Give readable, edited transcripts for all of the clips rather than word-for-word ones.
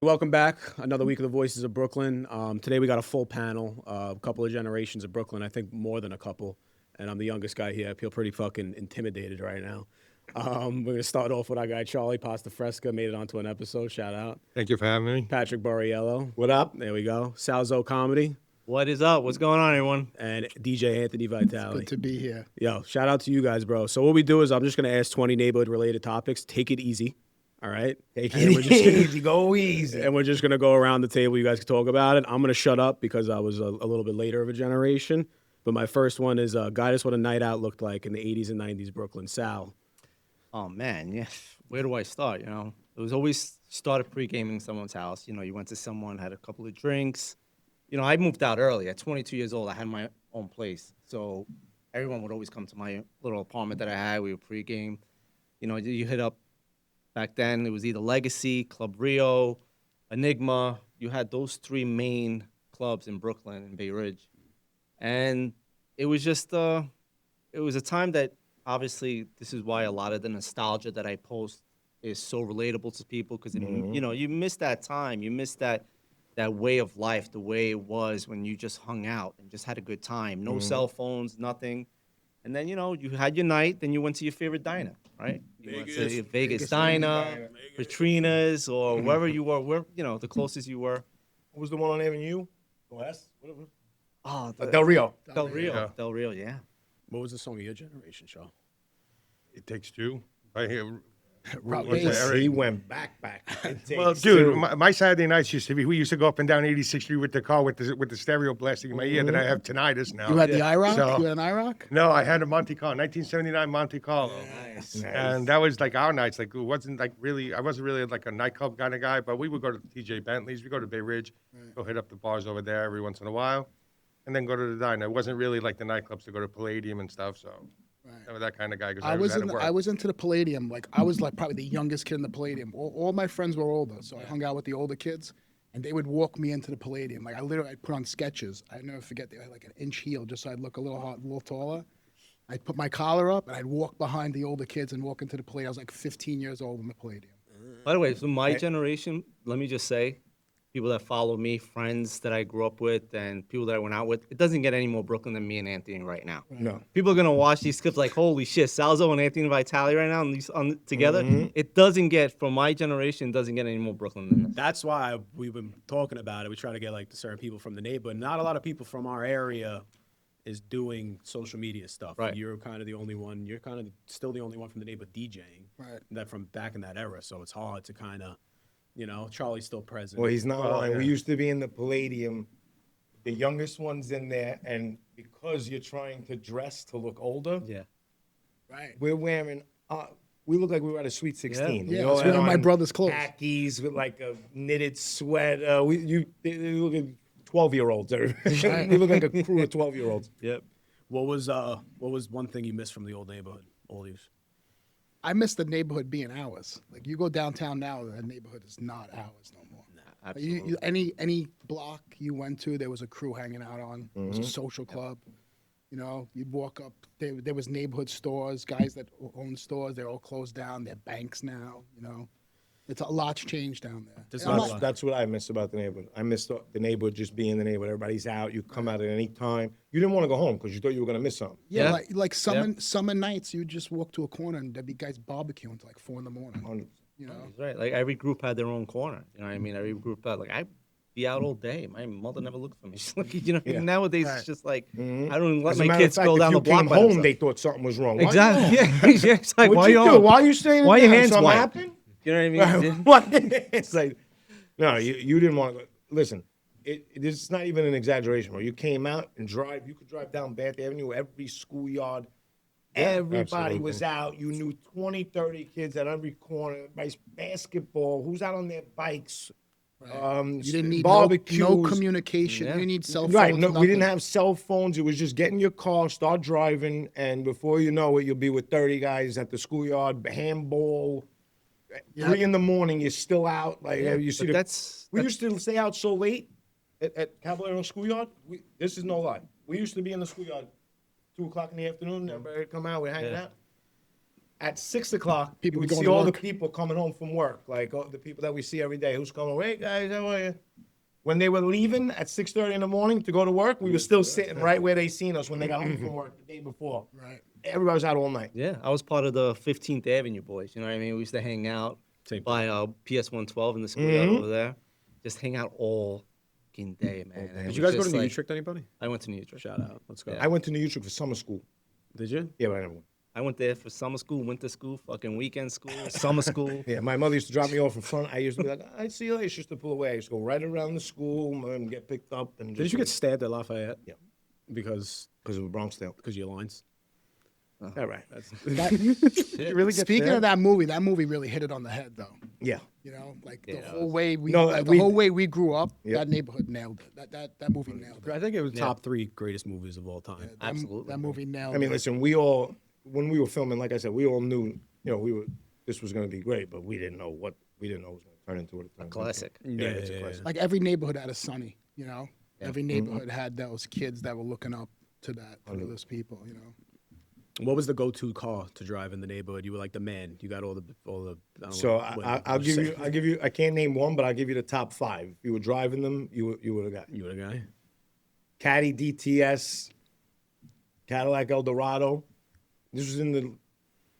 Welcome back. Another week of the Voices of Brooklyn. Today we got a full panel, a couple of generations of Brooklyn. I think more than a couple. And I'm the youngest guy here. I feel pretty fucking intimidated right now. We're gonna start off with our guy Charlie Pastafresca. Made it onto an episode. Shout out. Thank you for having me. Patrick Borriello. What up? There we go. Salzo Comedy What is up? What's going on, everyone? and DJ Anthony Vitale. Good to be here. Yo, shout out to you guys, bro. So what we do is I'm just gonna ask 20 neighborhood related topics. Take it easy. All right. Take And we're it just gonna- easy. Go easy. And we're just going to go around the table. You guys can talk about it. I'm going to shut up because I was a little bit later of a generation. But my first one is guide us what a night out looked like in the 80s and 90s Brooklyn. Sal. Oh man, yeah. Where do I start? It was always started pre-gaming someone's house. You went to someone, had a couple of drinks. I moved out early. At 22 years old, I had my own place. So everyone would always come to my little apartment that I had. We would pre-game. You hit up. Back then, it was either Legacy, Club Rio, Enigma. You had those three main clubs in Brooklyn and Bay Ridge. And it was just, it was a time that, obviously, this is why a lot of the nostalgia that I post is so relatable to people. Because, you miss that time. You miss that way of life, the way it was when you just hung out and just had a good time. No cell phones, nothing. And then, you had your night, then you went to your favorite diner, right? You went to Vegas Diner, Katrina's, or wherever you were, the closest you were. What was the one on Avenue? West? Oh, Del Rio. Del Rio. Yeah. Del Rio, yeah. What was the song of your generation, Shaw? It Takes Two. Right here. He went back. Well, dude, my Saturday nights used to be, we used to go up and down 86th Street with the car with the stereo blasting in my ear. Then I have tinnitus now. You had the IROC? So- You had an IROC? No, I had a Monte Carlo, 1979 Monte Carlo. Nice. And that was like our nights. Like, it wasn't like really, I wasn't really like a nightclub kind of guy, but we would go to TJ Bentley's. We go to Bay Ridge, go hit up the bars over there every once in a while, and then go to the diner. It wasn't really like the nightclubs to go to Palladium and stuff. So I was that kind of guy. Cause I was had to work. I was into the Palladium. Like I was like probably the youngest kid in the Palladium. All my friends were older, so I hung out with the older kids, and they would walk me into the Palladium. Like I'd put on sketches. I never forget. They had like an inch heel just so I'd look a little taller. I'd put my collar up and I'd walk behind the older kids and walk into the Palladium. I was like 15 years old in the Palladium. By the way, so my generation, let me just say, people that follow me, friends that I grew up with, and people that I went out with, it doesn't get any more Brooklyn than me and Anthony right now. No. People are gonna watch these clips like, holy shit, Salzo and Anthony Vitale right now together. It doesn't get, from my generation, doesn't get any more Brooklyn than this. That's why we've been talking about it. We try to get like the certain people from the neighborhood. Not a lot of people from our area is doing social media stuff. Right. You're kind of the only one. You're kind of still the only one from the neighborhood DJing. Right. That from back in that era. So it's hard to kind of, Charlie's still present. Well, he's not lying. yeah. We used to be in the Palladium, the youngest ones in there, and because you're trying to dress to look older, Yeah. Right. we're wearing, we look like we were at a Sweet 16. Yeah, We I all was had wearing my on brother's clothes. khakis with like a knitted sweater. They look at 12-year-olds. We look like a crew of 12-year-olds. Yep. What was one thing you missed from the old neighborhood? Oldies. I miss the neighborhood being ours. Like you go downtown now, the neighborhood is not ours no more. Like, Absolutely. any block you went to, there was a crew hanging out on. It was a social club. You'd walk up. There was neighborhood stores, guys that own stores. They're all closed down. They're banks now. It's a lot's changed down there. There's And I'm not a not- lot. That's what I miss about the neighborhood. I miss the neighborhood just being the neighborhood. Everybody's out. You come out at any time. You didn't want to go home because you thought you were going to miss something. Yeah, Yeah. like summer nights, you just walk to a corner and there'd be guys barbecuing till like 4 a.m. You know, He's right. Like every group had their own corner. You know what I mean? Every group had, like, I'd be out all day. My mother never looked for me. She's like, Yeah. nowadays it's just like, I don't even let As a my matter of kids fact, go if down you the block came by home, themselves. they thought something was wrong. Exactly. Yeah. It's like, What'd why you do? you Why you staying Why your down? hands Something white? happened? You know what I mean? What? It's like, no, you didn't want to go. Listen, it's not even an exaggeration, bro. You came out and you could drive down Bath Avenue, every schoolyard. Everybody was out. You knew 20, 30 kids at every corner. Everybody's basketball. Who's out on their bikes? you didn't need barbecues. no communication. Yeah. You didn't need cell phones. Right. No, we didn't nothing. have cell phones. It was just get in your car, start driving, and before you know it, you'll be with 30 guys at the schoolyard, handball. 3 in the morning, you're still out. Like you see, But we used to stay out so late at Caballero Schoolyard. This is no lie. We used to be in the schoolyard 2 o'clock in the afternoon. Everybody would come out. We're hanging out. at 6 o'clock, People you would going see to all the work. people coming home from work, like the people that we see every day. Who's coming? Hey guys, how are you? When they were leaving at 6:30 in the morning to go to work, we were still sitting right where they seen us when they got home from work the day before. Right. Everybody was out all night. Yeah, I was part of the 15th Avenue boys. You know what I mean? We used to hang out Same by PS 112 in the schoolyard over there. Just hang out all fucking day, man. And it Did you was guys go to just New like- Utrecht? Anybody? I went to New Utrecht. Shout out. Let's go. Yeah. I went to New Utrecht for summer school. Did you? Yeah, but I never went. I went there for summer school, winter school, fucking weekend school, summer school. Yeah, my mother used to drop me off in front. I used to be like, I see you later. She used to pull away. I used to go right around the school and get picked up. And Did you get stabbed at Lafayette? Yeah. Because because of Bronx Tale? of your lines. All right. That, really get speaking stabbed? of that movie really hit it on the head, though. Yeah. You know, like Yeah, the whole way we, No, like, we- the whole way we grew up, Yep. that neighborhood nailed it. That movie nailed it. I think it was top 3 greatest movies of all time. That- Absolutely. That movie nailed I mean, it. listen, when we were filming, like I said, we all knew, this was going to be great, but we didn't know what it was going to turn into. What it turned into. Classic. Yeah, it's a classic. Like every neighborhood had a Sonny, you know? Every neighborhood had those kids that were looking up to those people, you know? What was the go-to car to drive in the neighborhood? You were like the man. You got all the. I don't So know I'll give you. I can't name one, but I'll give you the top 5. If you were driving them, you would have got You were the guy. Caddy DTS, Cadillac Eldorado. This was in the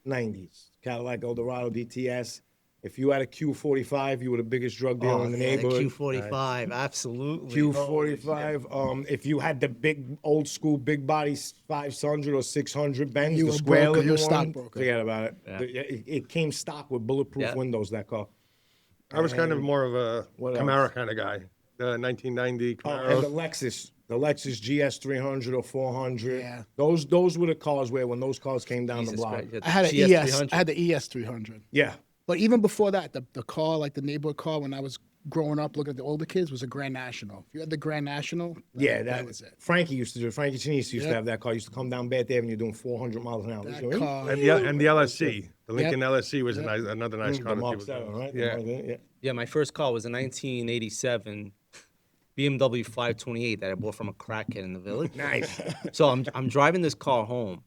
90s. Cadillac Eldorado DTS. If you had a Q45, you were the biggest drug dealer in the yeah, neighborhood. Q45, absolutely. Q45. If you had the big old school big body 500 or 600 Benz, You the were square broker, little you were one, stockbroker. forget about it. Yeah. It came stock with bulletproof Yeah. windows. That car. I was kind of more of a What Camaro else? kind of guy. The 1990 Oh, Camaro. and the Lexus GS 300 or 400. Yeah. Those were the cars where when those cars came down the Jesus block. Christ, you I had an GS ES. 300. I had the ES 300. Yeah. But even before that, the car, like the neighborhood car, when I was growing up looking at the older kids, was a Grand National. If you had the Grand National, Yeah, that was it. Frankie used to do. Frankie Chinese used to Yep. have that car. He used to come down Bath Avenue doing 400 miles an hour. That He used to go, car. And the LSC. The Lincoln LSC was another nice the car. that Mark people- 7, right? The Yeah. Mark 7, yeah. Yeah, my first car was a 1987 BMW 528 that I bought from a crackhead in the village. Nice. So I'm driving this car home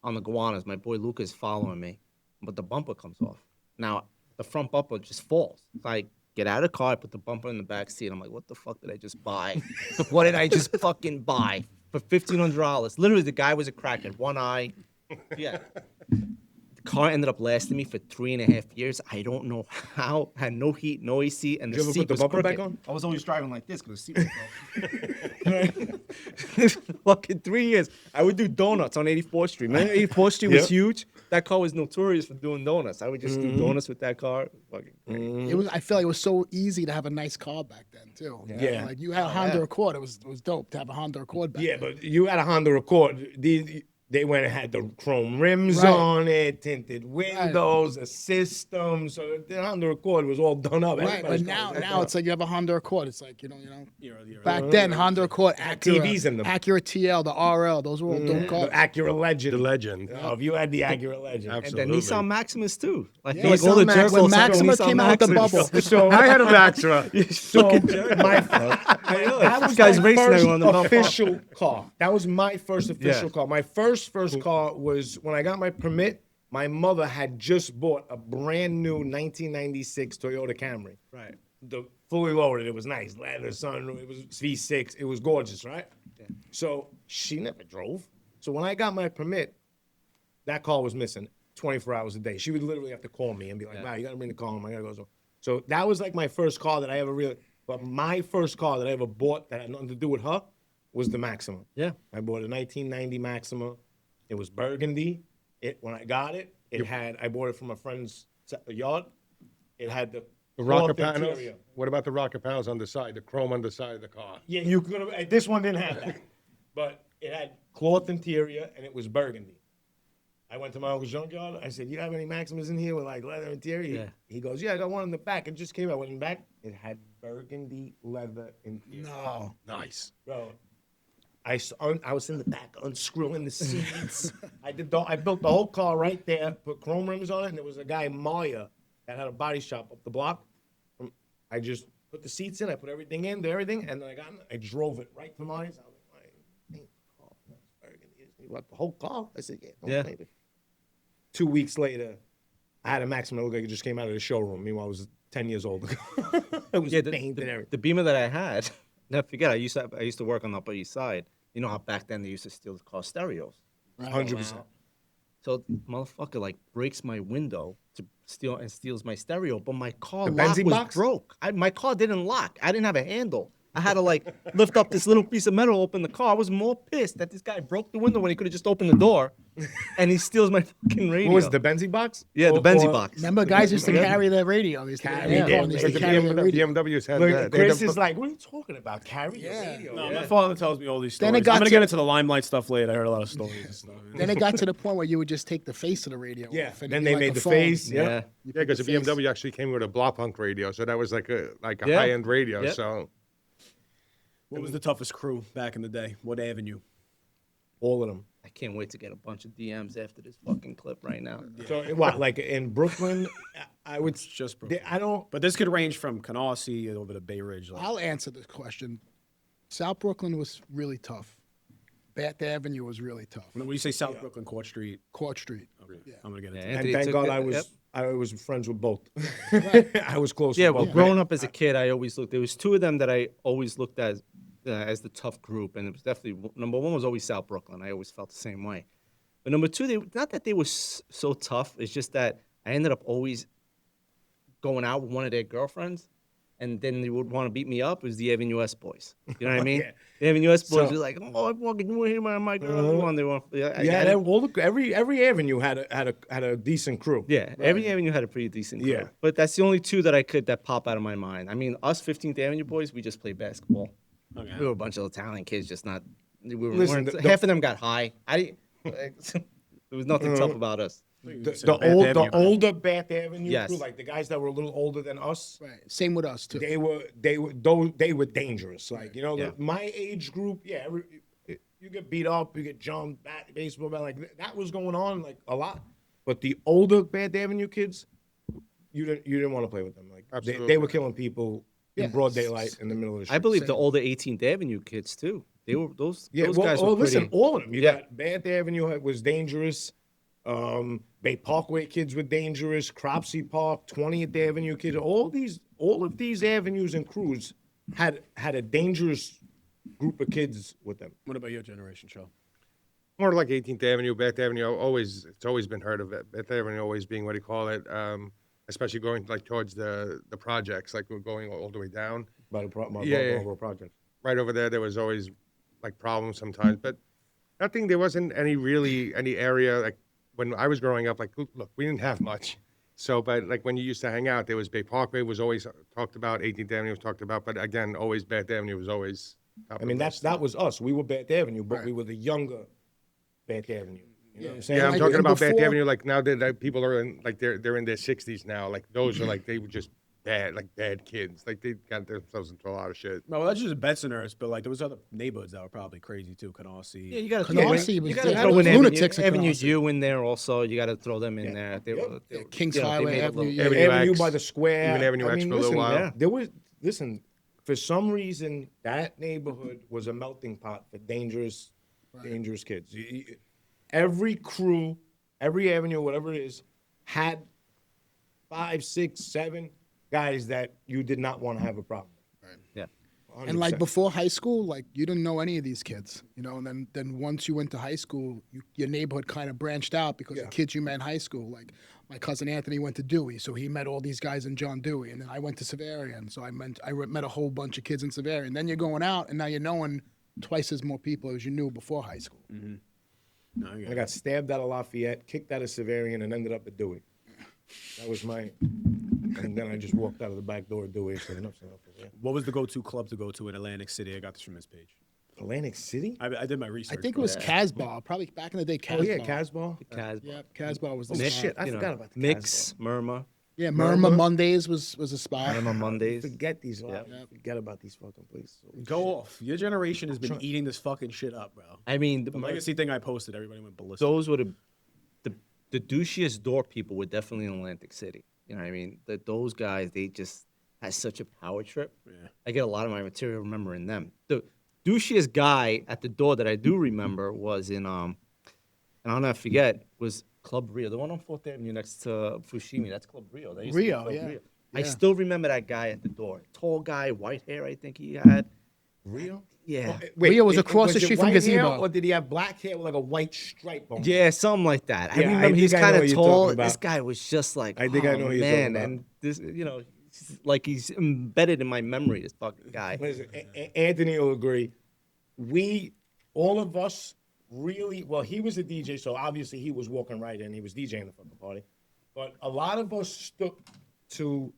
on the Guanas. My boy Luca is following me, but the bumper comes off. Now the front bumper just falls. So I get out of the car, I put the bumper in the back seat. I'm like, what the fuck did I just buy? What did I just fucking buy for $1,500? Literally, the guy was a crackhead, one eye. Yeah. The car ended up lasting me for 3.5 years. I don't know how. Had no heat, no AC, and the Did you ever seat put the was bumper back crooked. on? I was always driving like this because the seat was broken. Fucking 3 years. I would do donuts on 84th Street. Man, 84th Street was Yep. huge. That car was notorious for doing donuts. I would just do donuts with that car. Fucking great. It was. I feel like it was so easy to have a nice car back then too. Yeah. Like you had a Honda Accord. It was dope to have a Honda Accord back Yeah, then. but you had a Honda Accord. They went and had the chrome rims Right. on it, tinted windows, a system. So the Honda Accord was all done up. Right, but Everybody's now car was now it's like you have a Honda Accord. It's like you know. You're Back then, Honda Accord, Had Acura, TVs in them. Acura TL, the RL, those were all dope the cars. Acura Legend. The legend. Oh, if you had the Acura Legend. And Absolutely. the Nissan Maximus too. I Yeah, feel like all the Nissan jerk when offs have Maxima Nissan came out with the Maximus. bubble. So I had a Vactra. So that was guy's my racing first everyone on the official car. That was my first official Yeah. car. My first car was when I got my permit. My mother had just bought a brand new 1996 Toyota Camry. Right. The fully loaded. It was nice. Leather, sunroof. It was V6. It was gorgeous, right? So she never drove. So when I got my permit, that car was missing 24 hours a day. She would literally have to call me and be like, "Wow, you got to bring the car home. I got to go." So that was like my first car that I ever really. But my first car that I ever bought that had nothing to do with her was the Maxima. Yeah. I bought a 1990 Maxima. It was burgundy. When I got it, I bought it from a friend's yard. It had the rocker cloth panels. interior. What about the rocker panels on the side? The chrome on the side of the car. Yeah, you could have. This one didn't have that, but it had cloth interior and it was burgundy. I went to my uncle's junkyard. I said, "You have any Maximas in here with like leather interior?" Yeah. He goes, "Yeah, I got one in the back. It just came out. I went in the back. It had burgundy leather interior." No. Nice. Bro, I was in the back unscrewing the seats. I built the whole car right there, put chrome rims on it, and there was a guy, Maya, that had a body shop up the block. I just put the seats in, I put everything in, did everything, and then I drove it right to Maya's. I was like, "You want the whole car?" I said, "Yeah." Yeah. Maybe. 2 weeks later, I had a Maxima look like it just came out of the showroom. Meanwhile, I was 10 years old. It was painted and everything. the Beamer that I had, never forget, I used to work on the Upper East Side. You know how back then they used to steal the car stereos. 100%. So motherfucker like breaks my window to steals my stereo, but my car The lock Benzie was box? broke. My car didn't lock. I didn't have a handle. I had to like lift up this little piece of metal, open the car. I was more pissed that this guy broke the window when he could have just opened the door, and he steals my fucking radio. What was it, the Benzie box? Yeah, the Or- Benzie or- box. Remember, guys used to carry their radio. They used to Carry, yeah. yeah. They used But to the carry their radio. BMWs had Look, that. Chris is like, what are you talking about? Carry your Yeah. radio. No, my father tells me all these Then stories. it got I'm gonna to- get into the Limelight stuff later. I heard a lot of stories and stuff. Then it got to the point where you would just take the face of the radio Yeah, off. And then it'd they be like made a the phone. face. Yeah. Yeah. You Yeah, put because the face- BMW actually came with a block punk radio, so that was like a Yeah. high-end radio. Yep. So What was the toughest crew back in the day? What avenue? All of them. I can't wait to get a bunch of DMs after this fucking clip right now. So what? Like in Brooklyn, I would Just Brooklyn. I don't. But this could range from Canarsie over to Bay Ridge. Like, I'll answer this question. South Brooklyn was really tough. Bath Avenue was really tough. when you say South Brooklyn, Court Street, Court Street. Yeah. I'm gonna get into Yeah, that. And Anthony thank took God it- I yep. was friends with both. I was close. Yeah, with well, both. growing up as a kid, I always looked. There was two of them that I always looked at as the tough group, and it was definitely number one was always South Brooklyn. I always felt the same way. But number two, not that they were so tough. It's just that I ended up always going out with one of their girlfriends, and then they would want to beat me up. It was the Avenue S boys. You know what I mean? Yeah. The Avenue S boys So- were like, "Oh, I fucking you here, my girl." And they want, Every avenue had a decent crew. yeah, every avenue had a pretty decent crew. Yeah. But that's the only two that pop out of my mind. I mean, us 15th Avenue boys, we just played basketball. Okay. We were a bunch of Italian kids, just not. Listen, Half of them got high. There was nothing tough about us. The older Bath Avenue Yes. crew, like the guys that were a little older than us, Right. Same with us, too. they were dangerous. Like Yeah. my age group, you get beat up, you get jumped, baseball bat, like that was going on like a lot. But the older Bath Avenue kids, you didn't want to play with them. Like they Absolutely. were killing people in Yeah. broad daylight in the middle of the street. I believe the older 18th Avenue kids too. They were those guys were listen, pretty. all of them. You Yeah. got Bath Avenue was dangerous. Bay Parkway kids were dangerous. Cropsey Park, 20th Avenue kids. All of these avenues and crews had a dangerous group of kids with them. What about your generation, Joe? more like 18th Avenue, Bath Avenue. It's always been heard of it. Bath Avenue always being what do you call it? Especially going like towards the projects, like we're going all the way down. By the Yeah. Marlboro project. Right over there was always like problems sometimes, but nothing. There wasn't any area like when I was growing up. Like, look, we didn't have much. So, but like when you used to hang out, there was Bay Parkway was always talked about, 18th Avenue was talked about, but again, always Bath Avenue was always. Top I mean, of the list. that was us. We were Bath Avenue, but Right. we were the younger Bath Avenue. You know what I'm saying? Yeah, I'm Like, talking and about Bath before- Avenue. Like now that people are in like they're in their 60s now. Like those are like they were just bad kids. Like they got themselves into a lot of shit. No, well, that's just Bensonhurst, but like there was other neighborhoods that were probably crazy too. Canarsie. Yeah, you got to Canarsie was you got to just- throw in lunatics in Avenue Canarsie. U in there also. You got to throw them in there. They were, Yeah, Kings you know, they Highway, made a Avenue little- U. Avenue Avenue X, by the square. even Avenue X for a little listen, while. There was for some reason that neighborhood was a melting pot for dangerous kids. Every crew, every avenue, whatever it is, had 5, 6, 7 guys that you did not want to have a problem with. Yeah. And like 100%. before high school, like you didn't know any of these kids, you know. And then once you went to high school, your neighborhood kind of branched out because the kids you met in high school, like my cousin Anthony went to Dewey, so he met all these guys in John Dewey, and then I went to Severian, so I met a whole bunch of kids in Severian. Then you're going out, and now you're knowing twice as more people as you knew before high school. No, I I got stabbed out of Lafayette, kicked out of Severian, and ended up at Dewey. That was my. And then I just walked out of the back door of Dewey and said, enough's enough. Yeah. What was the go-to club to go to in Atlantic City? I got this from his page. Atlantic City? I did my research. I think it but- was Casbah, probably back in the day. Casbah. Oh, yeah, Casbah. Yeah, Casbah was the Oh, spot. shit, I you know, forgot about the Mix, Murmur, Yeah, Murmur Mondays was a spot. Murmur Mondays. Forget these. Yeah. Forget about these fucking places. Go off. Your generation has been eating this fucking shit up, bro. I mean, The legacy thing I posted, everybody went ballistic. those were the douchiest door people were definitely in Atlantic City. You know what I mean? Those guys, they just had such a power trip. Yeah. I get a lot of my material remembering them. The douchiest guy at the door that I do remember was in and I'll never forget, was Club Rio, the one on 4th Avenue next to Fushimi. That's Club Rio. That used to be Rio, Club yeah. I Yeah. still remember that guy at the door. Tall guy, white hair, I think he had. Rio? Yeah. Rio was across the it street from white hair, Gazebo. or did he have black hair with like a white stripe on it? Yeah, something like that. I Yeah, I remember he was think I know kind what of you're tall. talking This about. guy was just like, I think I know what you're talking man, about. and this, like he's embedded in my memory. This fucking guy. Listen, Anthony will agree. All of us, really, well, he was a DJ, so obviously he was walking right in. He was DJing the fucking party. But a lot of us stuck to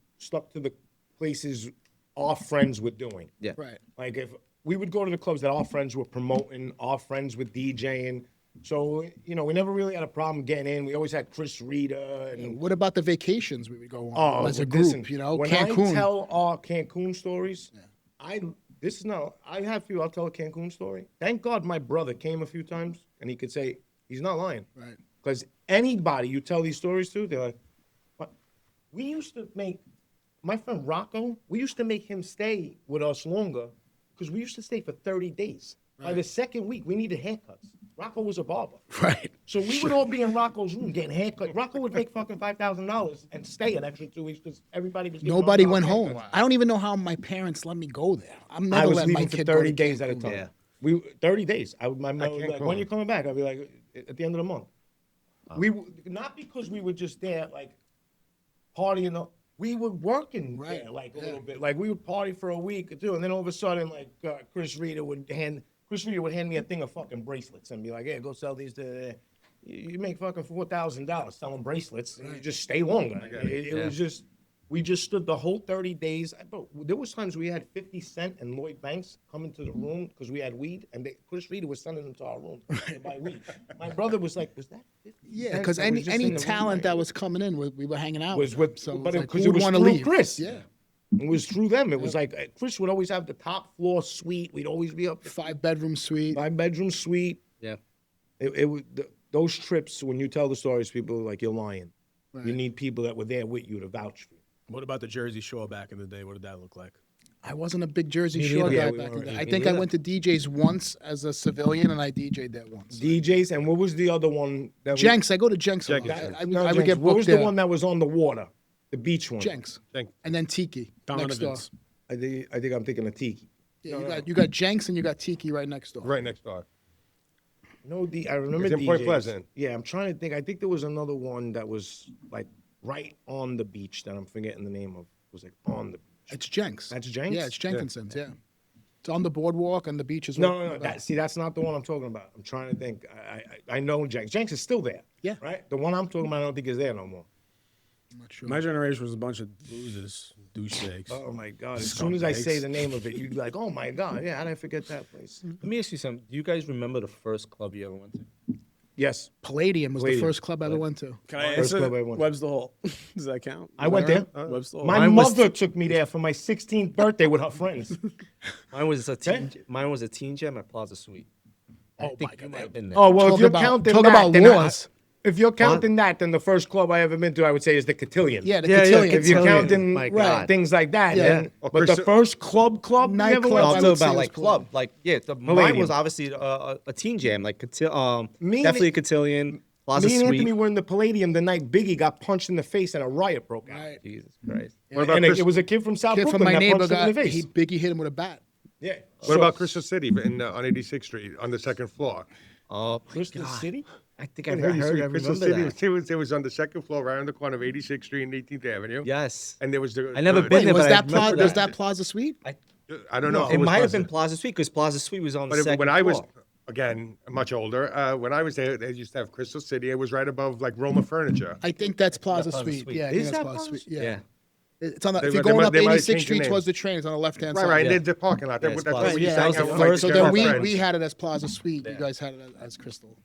the places our friends were doing. Yeah. Right. Like if we would go to the clubs that our friends were promoting, our friends were DJing. So, we never really had a problem getting in. We always had Chris Rita and What about the vacations we would go on as a group? listen, when Cancun. I tell our Cancun stories, I have few. I'll tell a Cancun story. Thank God my brother came a few times and he could say he's not lying. Right. Because anybody you tell these stories to, they're like, "What?" We used to make my friend Rocco. We used to make him stay with us longer because we used to stay for 30 days. By the second week, we needed haircuts. Rocco was a barber. Right. So we would all be in Rocco's room getting haircuts. Rocco would make fucking $5,000 and stay an extra 2 weeks because everybody was getting Nobody $100 went haircuts. home. I don't even know how my parents let me go there. I'm I never was letting my leaving for kid 30 go to days at a Cancun. time. Yeah. 30 days. My mother was can't like, go. when you coming back? I'd be like, at the end of the month. Not because we were just there, like, partying. We were working Right, there, like, a yeah. little bit. Like, we would party for a week or two, and then all of a sudden, like, Chris Rita would hand me a thing of fucking bracelets and be like, hey, go sell these to... You make fucking $4,000 selling bracelets, and you just stay longer. It was just... We just stood the whole 30 days. Bro, there was times we had 50 Cent and Lloyd Banks come into the room because we had weed, and Chris Rita was sending them to our room to buy weed. My brother was like, was that 50 Yeah, Cent because that was just in any the room?" talent that was coming in, we were hanging out was with. with, So but it's because who it would was wanna through leave? Chris. Yeah. It was through them. It was like Chris would always have the top floor suite. We'd always be up 5-bedroom suite. 5-bedroom suite. Yeah. Those trips, when you tell the stories, people are like, you're lying. Right. You need people that were there with you to vouch for you. What about the Jersey Shore back in the day? What did that look like? I wasn't a big Jersey Me Shore neither. guy Yeah, we back in weren't the day. either. I Me think I neither. went to DJs once as a civilian, and I DJ'd there once. DJs, and what was the other one? That Jenks, I go to Jenks a lot. Jenks. I No, would Jenks. get What booked was there. the one that was on the water? The beach one. Jenks. Jenks. And then Tiki next door. Donovan's. I think I'm thinking of Tiki. Yeah, you got Jenks and you got Tiki right next door. Right next door. No, I remember It's in Point DJs. Pleasant. Yeah, I'm trying to think. I think there was another one that was like right on the beach that I'm forgetting the name of. It was like on the beach. It's Jenks. That's Jenks? Yeah, it's Jenkinson's. Yeah. It's on the boardwalk and the beach as No, well. that's not the one I'm talking about. I'm trying to think. I know Jenks. Jenks is still there. Yeah. Right? The one I'm talking about, I don't think is there no more. I'm not sure. My generation was a bunch of losers, douchebags. Oh my God. As soon as I say the name of it, you'd be like, oh my God. Yeah, how did I forget that place? Let me ask you something. Do you guys remember the first club you ever went to? Yes. Palladium was the Palladium. first club I ever went to. Can I First answer? club I went to. Webster Hall. Does that count? I went there. Webster Hall. My Mine was- mother took me there for my 16th birthday with her friends. Mine was a teen gem at Plaza Suite. I think you might have been there. Oh, well, Talk if you're about- counting talk that, about then wars. if you're counting that, then the first club I ever been to, I would say, is the Cotillion. Yeah, the Yeah, yeah, Cotillion. If you're Cotillion. counting My right, God. things like that, Yeah. then, Or but the Chris- first club you ever Nightclub, went I to? I'm would talking say about it like was club, like mine Palladium. was obviously a teen jam, like Me and definitely it- Cotillion, Plaza Me and Suite. Anthony were in the Palladium the night Biggie got punched in the face and a riot broke out. Right. Jesus Christ. What about And Chris, it was a kid from South Kid Brooklyn from my that neighbor punched him in got the face. Biggie hit him with a bat. Yeah. what about Crystal City on 86th Street on the second floor? Oh, Crystal City? I think I heard. I Crystal remember City that. it was on the second floor, right on the corner of 86th Street and 18th Avenue. Yes. And there was the. I never the- been Wait, there, was but I that remember was that. that Plaza Suite? I don't know. if It was might have Plaza. been Plaza Suite because Plaza Suite was on the But second when I was, floor. again, much older, when I was there, they used to have Crystal City. It was right above like Roma Furniture. I think that's Plaza Plaza Suite. Suite. Yeah, I Is think that's that Plaza Plaza Suite. Yeah. Yeah. It's on the, They if you're might- they going might- up they might have 86th changed the Street name. towards the train, it's on the left-hand Right, side. right. Yeah. The parking lot. Yeah, That's it's what Plaza we used Yeah, to that hang was out the with, first. So like, then our we friends. had it as Plaza Suite. You guys had it as Crystal.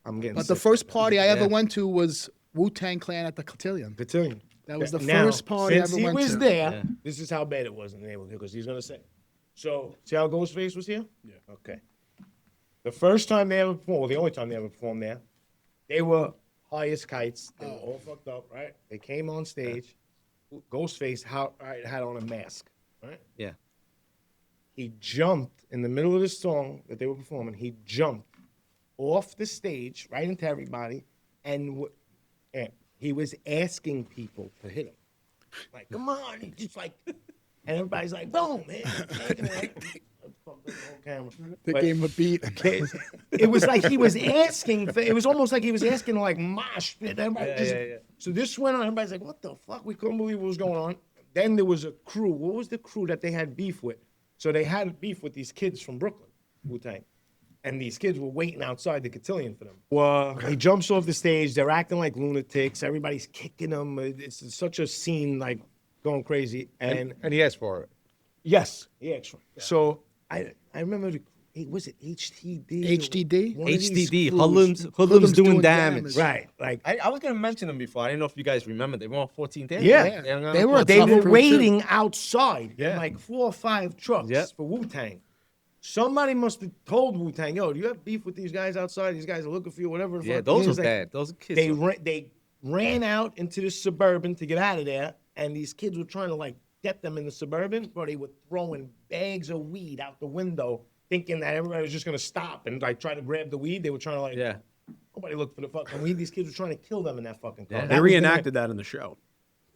I'm getting But the sick. first party I ever Yeah. went to was Wu-Tang Clan at the Cotillion. Cotillion. That was the Now, first party I since ever he went was to. there, Yeah. this is how bad it was in the neighborhood because he's gonna say. So, see how Ghostface was here? Yeah. Okay. The first time they ever performed, well, the only time they ever performed there, they were high as kites. They were all fucked up, right? They came on stage. Ghostface had on a mask, right? Yeah. He jumped in the middle of the song that they were performing. He jumped off the stage, right into everybody, and he was asking people to hit him. Like, come on, he just like, and everybody's like, boom, man. They gave him a beat. It was like he was asking. It was almost like he was asking to like mosh pit. So this went on. Everybody's like, "What the fuck?" We couldn't believe what was going on. Then there was a crew. What was the crew that they had beef with? So they had beef with these kids from Brooklyn, Wu-Tang, and these kids were waiting outside the cotillion for them. Well, he jumps off the stage. They're acting like lunatics. Everybody's kicking them. It's such a scene, like going crazy. And he asked for it. yes, yeah. So I remember. Was it HTD? HDD? One of these HDD, crews. Hoodlums doing damage. Right, like I was gonna mention them before. I didn't know if you guys remember. They were on 14th Avenue. Yeah. They were a they tough were crew, waiting outside in Yeah. like 4 or 5 trucks Yep. for Wu-Tang. Somebody must have told Wu-Tang, "Yo, do you have beef with these guys outside? These guys are looking for you, whatever." The Yeah, fuck." those He are was like, bad. Those kids. They ran out into the Suburban to get out of there, and these kids were trying to like get them in the Suburban, bro. They were throwing bags of weed out the window, thinking that everybody was just gonna stop and like try to grab the weed. They were trying to like, Yeah. nobody looked for the fucking weed. These kids were trying to kill them in that fucking car. Yeah. They That was the reenacted that in the show.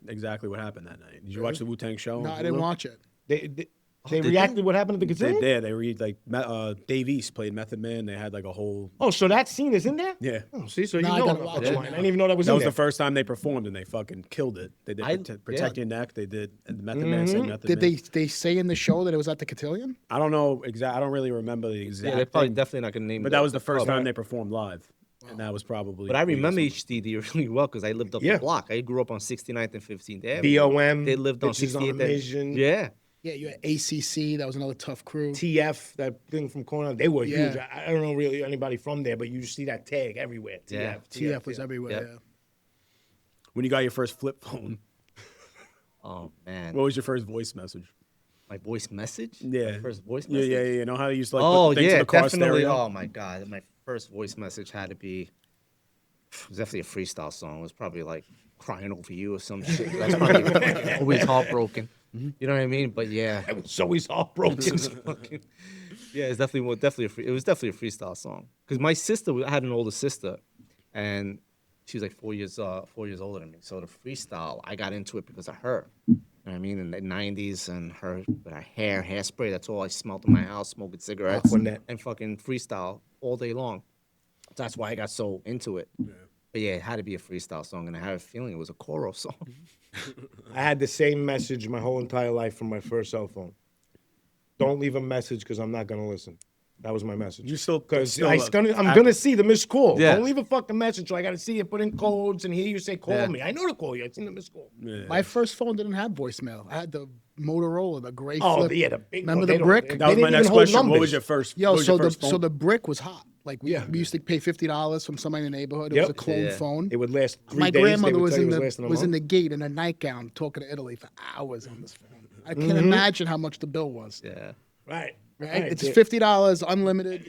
Exactly what happened that night. Did you watch the Wu-Tang show? No, I didn't watch it. They reacted what happened at the They cotillion? did. They read like Dave East played Method Man. They had like a whole. Oh, so that scene is in there? Yeah. Oh, see, so No, I you know gotta I'm watch fucking it lying. I now. didn't even know that was That in was there. the first time they performed, and they fucking killed it. They did protect your neck. They did. And the Method Man said Method Did Man. they say in the show that it was at the cotillion? I don't know exact. I don't really remember the Yeah, exact. they're probably thing, definitely not gonna name. but that was the first club. time they performed live, and that was probably. But I remember something. HDD really well because I lived up Yeah. the block. I grew up on 69th and 15th Avenue. BOM. They lived on Bitches on a 68th Avenue. Mission. Yeah. Yeah, you had ACC. That was another tough crew. TF, that thing from Cornell, they were huge. Yeah. I don't know really anybody from there, but you see that tag everywhere. Yeah. TF was yeah. everywhere. Yep. Yeah. When you got your first flip phone, Oh man. what was your first voice message? My voice message? Yeah. My first voice Yeah, message? yeah, yeah. You know how you used to like Oh put the things yeah, in the car definitely. stereo? Oh my god, my first voice message had to be. It was definitely a freestyle song. It was probably like "Crying Over You" or some shit. That's probably always heartbroken. You know what I mean? But yeah, I was always heartbroken. yeah, it's definitely it was definitely a freestyle song. Because my sister, I had an older sister, and she was like 4 years older than me. So the freestyle, I got into it because of her. You know what I mean? In the 90s, and her with her hairspray. That's all I smelled in my house, smoking cigarettes, Aquanet. and fucking freestyle all day long. That's why I got so into it. Yeah. But yeah, it had to be a freestyle song, and I have a feeling it was a choral song. I had the same message my whole entire life from my first cell phone. Don't leave a message because I'm not going to listen. That was my message. You still Because I'm going to see the missed call. Yeah. Don't leave a fucking message. So I got to see it, put in codes, and hear you say, call Yeah. me. I know to call you. I seen the missed call. My first phone didn't have voicemail. I had the Motorola, the gray Oh, flip. yeah, the big Remember one. the They don't- brick? they That was didn't my even next hold question. What numbers. was your first? Yo, what was so your the first phone? so the brick was hot. Like we Yeah. used to pay $50 from somebody in the neighborhood. It Yep. was a clone Yeah. phone. It would last 3 My days. They grandmother would was tell you in it the lasting a was in month. the gate in a nightgown talking to Italy for hours on this phone. I can't imagine how much the bill was. Yeah. Right. Right? It's Yeah. $50 unlimited.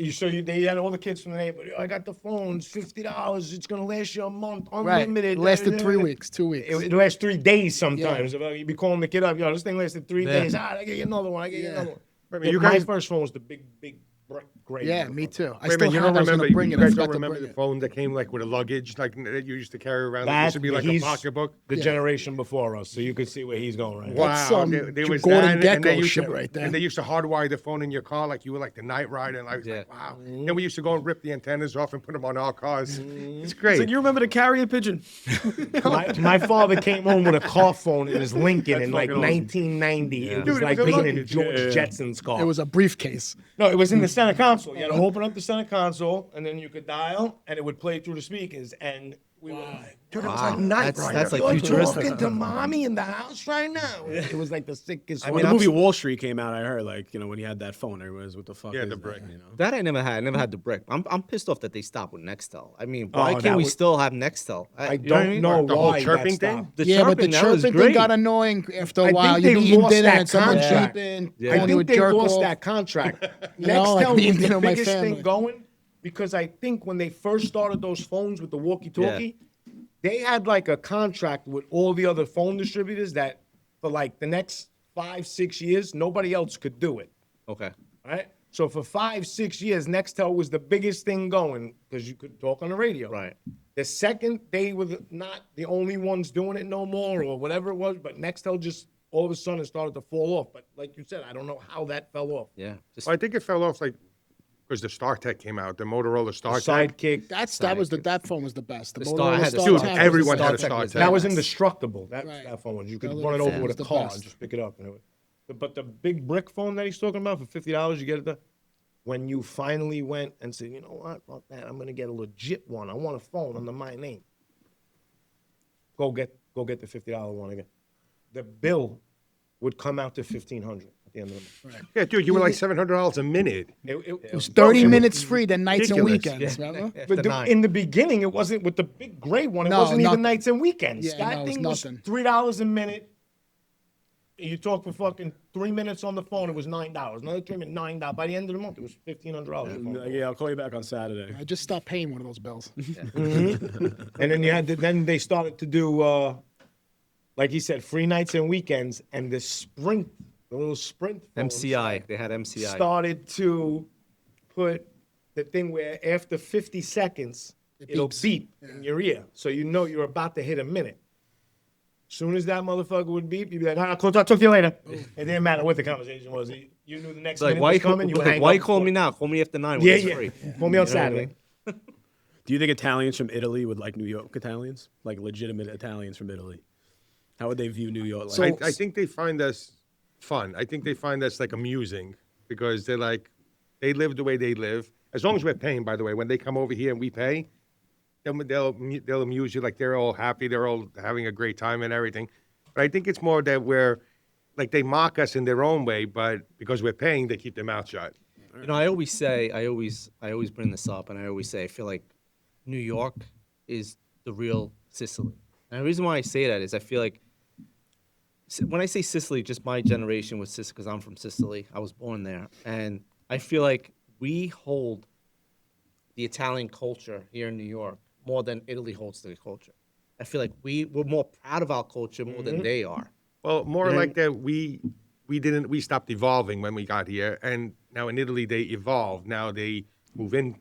They had all the kids from the neighborhood. I got the phones, $50. It's gonna last you a month, Right. unlimited. It lasted 3 weeks, 2 weeks. It lasts 3 days sometimes. You'd be calling the kid up. Yo, this thing lasted 3 days. I get you another one. I get you another one. Wait, But you my guys- first phone was the big brick gray. Yeah, motherfucker. me too. I Wait a still minute, you had don't it. I was remember? gonna bring You it. I guys forgot don't to remember bring the it. phone that came like with a luggage, like that you used to carry around? It That- used to be like a he's pocketbook. The generation before us, so you could see where he's going right now. Wow, That's some there was Gordon that, and Gekko they used shit to, right there. And they used to hardwire the phone in your car like you were like the night rider, and I was like, wow. Then we used to go and rip the antennas off and put them on our cars. It's great. It's like, you remember the carrier pigeon? My father came home with a car phone in his Lincoln in like fucking awesome. 1990. It was Dude, like it was being a in luggage. George Yeah. Jetson's car. It was a briefcase. No, it was in the center console. You had to open up the center console, and then you could dial, and it would play through the speakers. And we were like, dude, it was like Night That's- Rider. that's like You're futuristic. talking to mommy in the house right now. It was like the sickest. When the movie Wall Street came out, I heard like when he had that phone, everyone was, "What the fuck?" Yeah, is the that?" brick. You know? That I never had. I never had the brick. I'm pissed off that they stopped with Nextel. I mean, why Oh, can't that we was- still have Nextel? I you know what don't know What, the whole why chirping that thing? stopped. The Yeah, but the chirping, that was chirping great. thing got annoying after a I while. think You'd they be eating lost dinner that and someone's contract. cheeping, Yeah. I calling you a think they jerk lost off. that contract. You know, like Nextel me was and the my biggest family. thing going because I think when they first started those phones with the walkie-talkie, they had like a contract with all the other phone distributors that for like the next 5-6 years, nobody else could do it. Okay. Right? So for 5-6 years, Nextel was the biggest thing going because you could talk on the radio. Right. The second they were not the only ones doing it no more or whatever it was, but Nextel just all of a sudden started to fall off. But like you said, I don't know how that fell off. Yeah. Just I think it fell off like because the StarTech came out, the Motorola StarTech. Sidekick. that phone was the best. The Star- I Motorola had the Dude, StarTAC was everyone the had a best. StarTech. That was indestructible. That Right. phone was. You could That run it little over phone with was a the car best. and just pick it up. But the big brick phone that he's talking about for $50, you get it there. When you finally went and said, you know what, fuck that, I'm gonna get a legit one. I want a phone under my name. Go get the $50 one again. The bill would come out to $1,500 at the end of the month. Yeah, dude, you were like $700 a minute. It was 30 minutes free, then nights and ridiculous. weekends. Remember? After But dude, 9. in the beginning, it wasn't with the big gray one. It No, wasn't even nothing. nights and weekends. Yeah, that no, it was thing was nothing. $3 a minute. You talk for fucking 3 minutes on the phone, it was $9. Another 3 minutes, $9. By the end of the month, it was $1,500. Yeah, I'll call you back on Saturday. I just stopped paying one of those bills. And then then they started to do, like he said, free nights and weekends, and the little Sprint phones MCI. They had MCI. started to put the thing where after 50 seconds, it'll beeps. beep in your ear, so you know you're about to hit a minute. Soon as that motherfucker would beep, you'd be like, "I'll talk to you later." It didn't matter what the conversation was. You knew the next It's like, minute why was you coming. You would hang why up you call before- me now? Call me after 9 when Yeah, it's yeah. free. Call me on You know what I Saturday. mean? Do you think Italians from Italy would like New York Italians? Like legitimate Italians from Italy? How would they view New York? Like, I think they find us fun. I think they find us like amusing because they're like, they live the way they live. As long as we're paying, by the way, when they come over here and we pay, they'll amuse you. Like they're all happy. They're all having a great time and everything. But I think it's more that we're like they mock us in their own way, but because we're paying, they keep their mouth shut. You know, I always bring this up, and I always say I feel like New York is the real Sicily. And the reason why I say that is I feel like when I say Sicily, just my generation was Sicily because I'm from Sicily. I was born there, and I feel like we hold the Italian culture here in New York more than Italy holds the culture. I feel like we're more proud of our culture more than they are. Well, more like that we stopped evolving when we got here, and now in Italy they evolved. Now they move in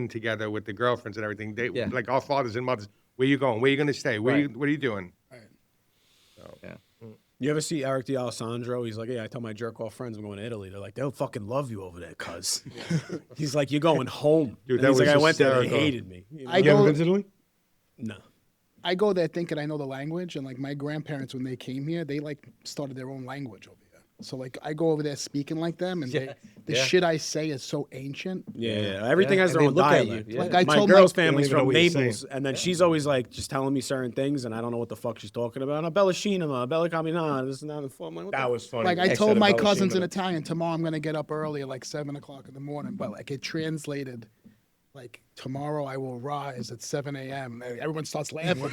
together with the girlfriends and everything. They Yeah. like our fathers and mothers. Where you going? Where you gonna stay? What are you doing? Yeah. you ever see Eric D'Alessandro? He's like, yeah, I tell my jerk off friends I'm going to Italy. They're like, they'll fucking love you over there, cuz. He's like, you're going home. Dude, And that he's like, was I went there, they hysterical. hated me. You know? I You ever go, been to Italy? No. I go there thinking I know the language, and like my grandparents when they came here, they like started their own language over here. So like I go over there speaking like them, and the shit I say is so ancient. Yeah. Everything has And their they own look at you, dialect. yeah. Like I My told girl's my, family's They don't from even know what you're Naples, and then she's always like just telling me certain things, and I don't know what the fuck she's talking about. Bella Cinema, Bella Camina, this and that. And the I'm like, what That the was funny. like I said told my about cousins in Shima. Italian, tomorrow I'm gonna get up early at like 7:00 in the morning, but like it translated. Like tomorrow I will rise at 7 a.m. Everyone starts laughing,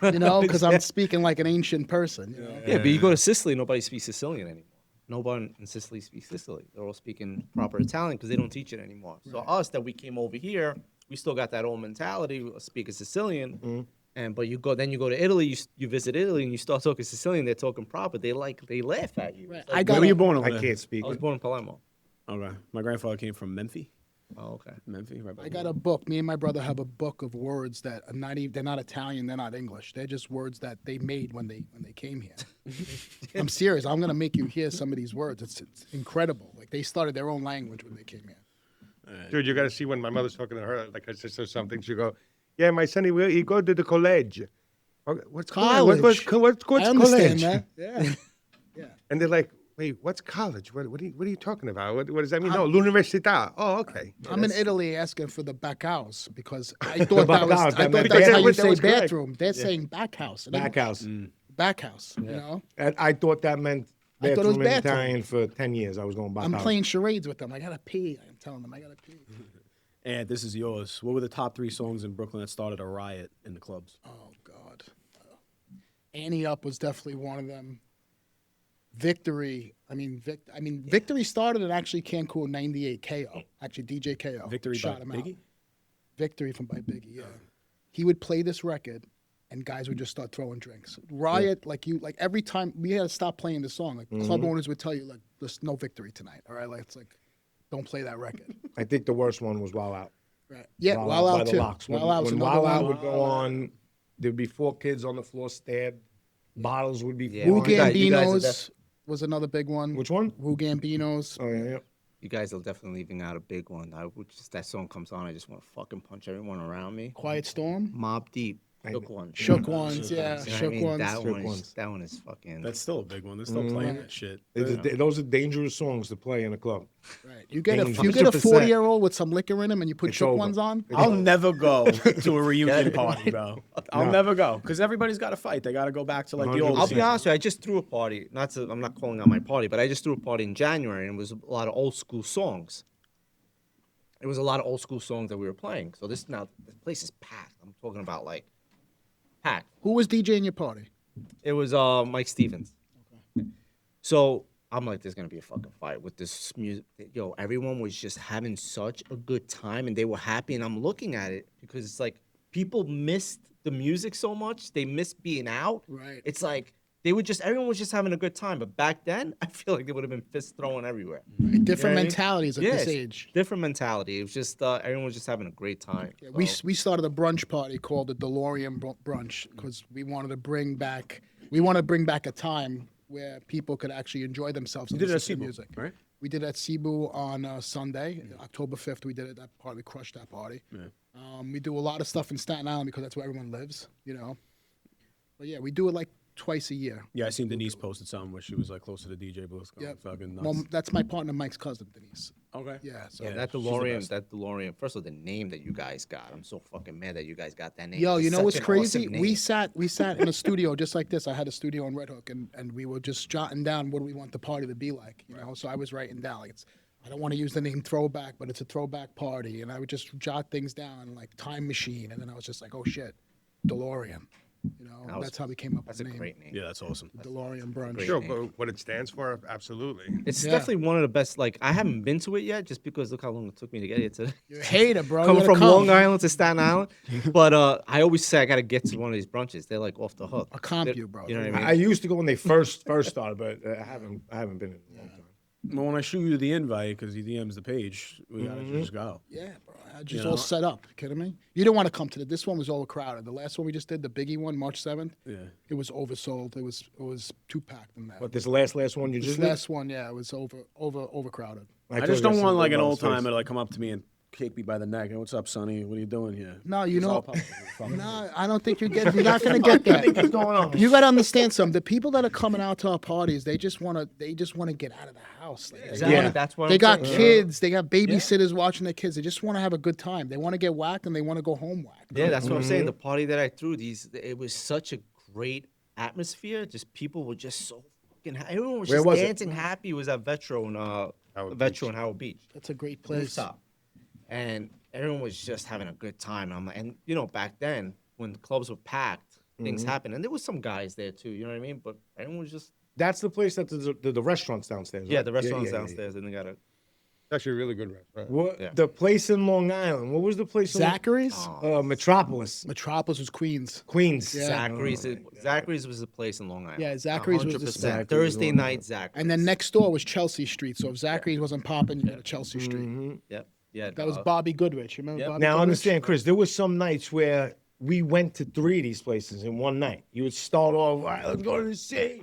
you know, because I'm speaking like an ancient person. You know? Yeah, but you go to Sicily, nobody speaks Sicilian anymore. No one in Sicily speaks Sicily. They're all speaking proper Italian because they don't teach it anymore. So us that we came over here, we still got that old mentality, speaking Sicilian. But you go to Italy, you visit Italy, and you start talking Sicilian. They're talking proper. They laugh at you. Right. It's I like, got Where were a- you born over I there? can't speak. I was born in Palermo. Okay. My grandfather came from Memphis. Oh, okay. Memphis, right by I got a book. Me and my brother have a book of words that are not even, they're not Italian, they're not English. They're just words that they made when they came here. I'm serious. I'm gonna make you hear some of these words. It's incredible. Like they started their own language when they came here. Dude, you got to see when my mother's talking to her, like her sister or something. She go, "Yeah, my son, he go to the college. Okay, what's College. What's I understand college? that. Yeah. And they're like, "Wait, what's college? What are you talking about? What does that mean? No, l'università. Oh, okay. I'm in Italy asking for the back house because I thought that was back house, I that thought meant that's how that you was say correct. bathroom. They're saying back house. Back house. Back house. You know. And I thought that meant I thought it was bathroom in bathroom. Italian for 10 years. I was going back I'm house. playing charades with them. I gotta pee. I'm telling them I gotta pee. And this is yours. What were the top 3 songs in Brooklyn that started a riot in the clubs? Oh God. Annie Up was definitely one of them. Victory. Victory started in actually Cancun '98. KO. Actually, DJ KO. Victory shot by him out. Biggie? Victory by Biggie. Yeah. He would play this record, and guys would just start throwing drinks. Riot, like every time we had to stop playing the song. Like club owners would tell you, like, there's no Victory tonight. All right, like it's like don't play that record. I think the worst one was Wild Out. Right. Yeah, Wild Wild by Out the too. Locks. Wild Out was When another Wild Out one. would go on, there'd be 4 kids on the floor stabbed. Bottles would be Yeah, Wu flying. you guys are Gambino's was another big one. Which one? Wu Gambino's. Oh yeah. You guys are definitely leaving out a big one. I would just that song comes on, I just want to fucking punch everyone around me. Quiet Storm. Mob Deep, Shook One. Shook Ones, yeah. You know what I Shook mean? Ones. That one is fucking. That's still a big one. They're still playing that shit. Those are dangerous songs to play in a club. Right. You get a Dangerous. 40-year-old with some liquor in him and you put It's Shook over. Ones on. I'll never go to a reunion party, bro. I'll never go because everybody's got to fight. They got to go back to like the old. I'll be scene. honest with you, I just threw a party. I'm not calling out my party, but I just threw a party in January, and it was a lot of old school songs. It was a lot of old school songs that we were playing. So the place is packed. I'm talking about like packed. Who was DJing your party? It was Mike Stevens. So I'm like, there's gonna be a fucking fight with this music. Yo, everyone was just having such a good time, and they were happy. And I'm looking at it because it's like people missed the music so much. They missed being out. Right. It's like everyone was just having a good time. But back then, I feel like they would have been fist throwing everywhere. Different You know what I mean? mentalities at Yes, this age. different mentality. It was just everyone was just having a great time. Yeah, So- we started a brunch party called the DeLorean brunch because we wanted to bring back a time where people could actually enjoy themselves. You And did it at listen to Cebu, music. right? We did it at Cebu on Sunday, October 5th. We did it. That party, we crushed that party. We do a lot of stuff in Staten Island because that's where everyone lives, you know. But yeah, we do it like twice a year. Yeah, I seen Denise posted something where she was like close to the DJ booth. Going Yep. fucking nuts. Well, that's my partner Mike's cousin, Denise. Okay. Yeah. So Yeah, that she's the DeLorean, best. First of all, the name that you guys got, I'm so fucking mad that you guys got that name. Yo, you It's know such what's an crazy? awesome We name. sat in a studio just like this. I had a studio in Red Hook, and we were just jotting down what do we want the party to be like, you know. So I was writing down like I don't want to use the name Throwback, but it's a throwback party, and I would just jot things down like Time Machine, and then I was just like, oh shit, DeLorean, you know. That was- That's how we came up That's with a the name. great name. Yeah, that's awesome. DeLorean brunch. great Sure, name. but what it stands for, absolutely. It's Yeah. definitely one of the best. Like, I haven't been to it yet, just because look how long it took me to get here today. You're a hater, bro. You Coming gotta from come. Long Island to Staten Island, but I always say I gotta get to one of these brunches. They're like off the hook. I'll comp They're- you, bro. You know what I mean? I used to go when they first started, but I haven't been in a long time. Well, when I shoot you the invite because he DMs the page, we gotta just go. Yeah, bro. I just You all know? set up. Kidding me? You didn't want to come to this one was overcrowded. The last one we just did, the Biggie one, March 7th. Yeah. It was oversold. It was too packed in that. But this last one you This just did? last one, yeah, it was overcrowded. I told just you don't I want said like an about old his face. timer to like come up to me and kick me by the neck. Hey, what's up, Sonny? What are you doing here? No, you It's know, all public. no, I don't think you're not gonna get that. What's going on? You gotta understand something. The people that are coming out to our parties, they just wanna get out of the house. Like, Exactly. Yeah. That's what they I'm got saying. kids, they got babysitters watching their kids. They just want to have a good time. They want to get whacked and they want to go home whacked. Yeah, that's what I'm saying. The party that I threw, it was such a great atmosphere. Just people were just so fucking. Everyone was Where just was it? dancing happy. It was at Vetro and Howard Beach. That's a great place. Rooftop. And everyone was just having a good time. And you know, back then when the clubs were packed, things happened, and there was some guys there too. You know what I mean? But everyone was just That's the place that the restauant's downstairs. yeah, right? the restaurant's yeah. downstairs, and they got a It's actually a really good restaurant. What Yeah. the place in Long Island? What was the place? Zachary's? Metropolis, Metropolis was Queens. Queens. Yeah. Zachary's. Zachary's was a place in Long Island. Yeah, Zachary's was the 100%. spot. Thursday night, Zachary's. And then next door was Chelsea Street. So if Zachary's wasn't popping, you go to Chelsea Street. Yep. Yeah, That was Bobby Goodrich. You remember Yep. Bobby Now Goodrich? understand, Chris. There was some nights where we went to 3 of these places in one night. You would start off, all right, let's go to the city.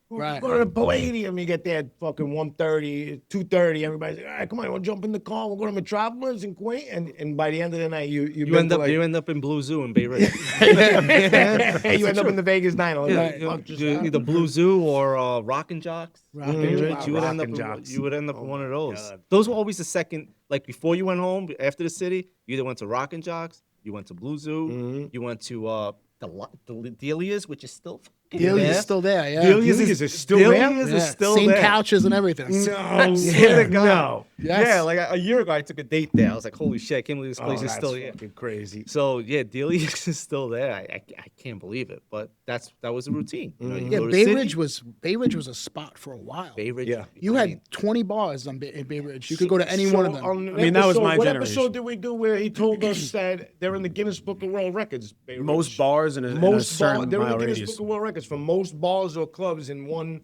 Right. Go to the Palladium. You get there at fucking 1:30, 2:30. Everybody's like, all right, come on, you want to jump in the car? We'll go to Metropolis and Queen. And by the end of the night, you You end up in Blue Zoo in Bay Ridge. you end up in the Vegas Nine. Like, Yeah, fuck yourself. either Blue Zoo or Rockin' Jocks. Rockin' Bay Ridge, Jocks. you would end up. Rockin' Jocks. You would end up in one of those. God. Those were always the second. Like before you went home, after the city, you either went to Rockin' Jocks, you went to Blue Zoo, you went to the Delia's, which is still Delia's still there, yeah. Delia's is still there? Delia's Yeah. is still Same there. couches and everything. No, swear to God. no. Yes. Yeah, like a year ago, I took a date there. I was like, "Holy shit, I can't believe this place is that's still here." fucking crazy. So yeah, Delia's is still there. I can't believe it, but that was a routine. You know, you Yeah, go to Bay city, Ridge was a spot for a while. Bay Ridge. Yeah. You I had mean, 20 bars in Bay Ridge. You could go to any one of them. On I mean, that was my what generation. episode did we do where he told us that they're in the Guinness Book of World Records? Bay Ridge? Most bars in a Most certain they're in the mile Guinness radius. Book of World Records for most bars or clubs in one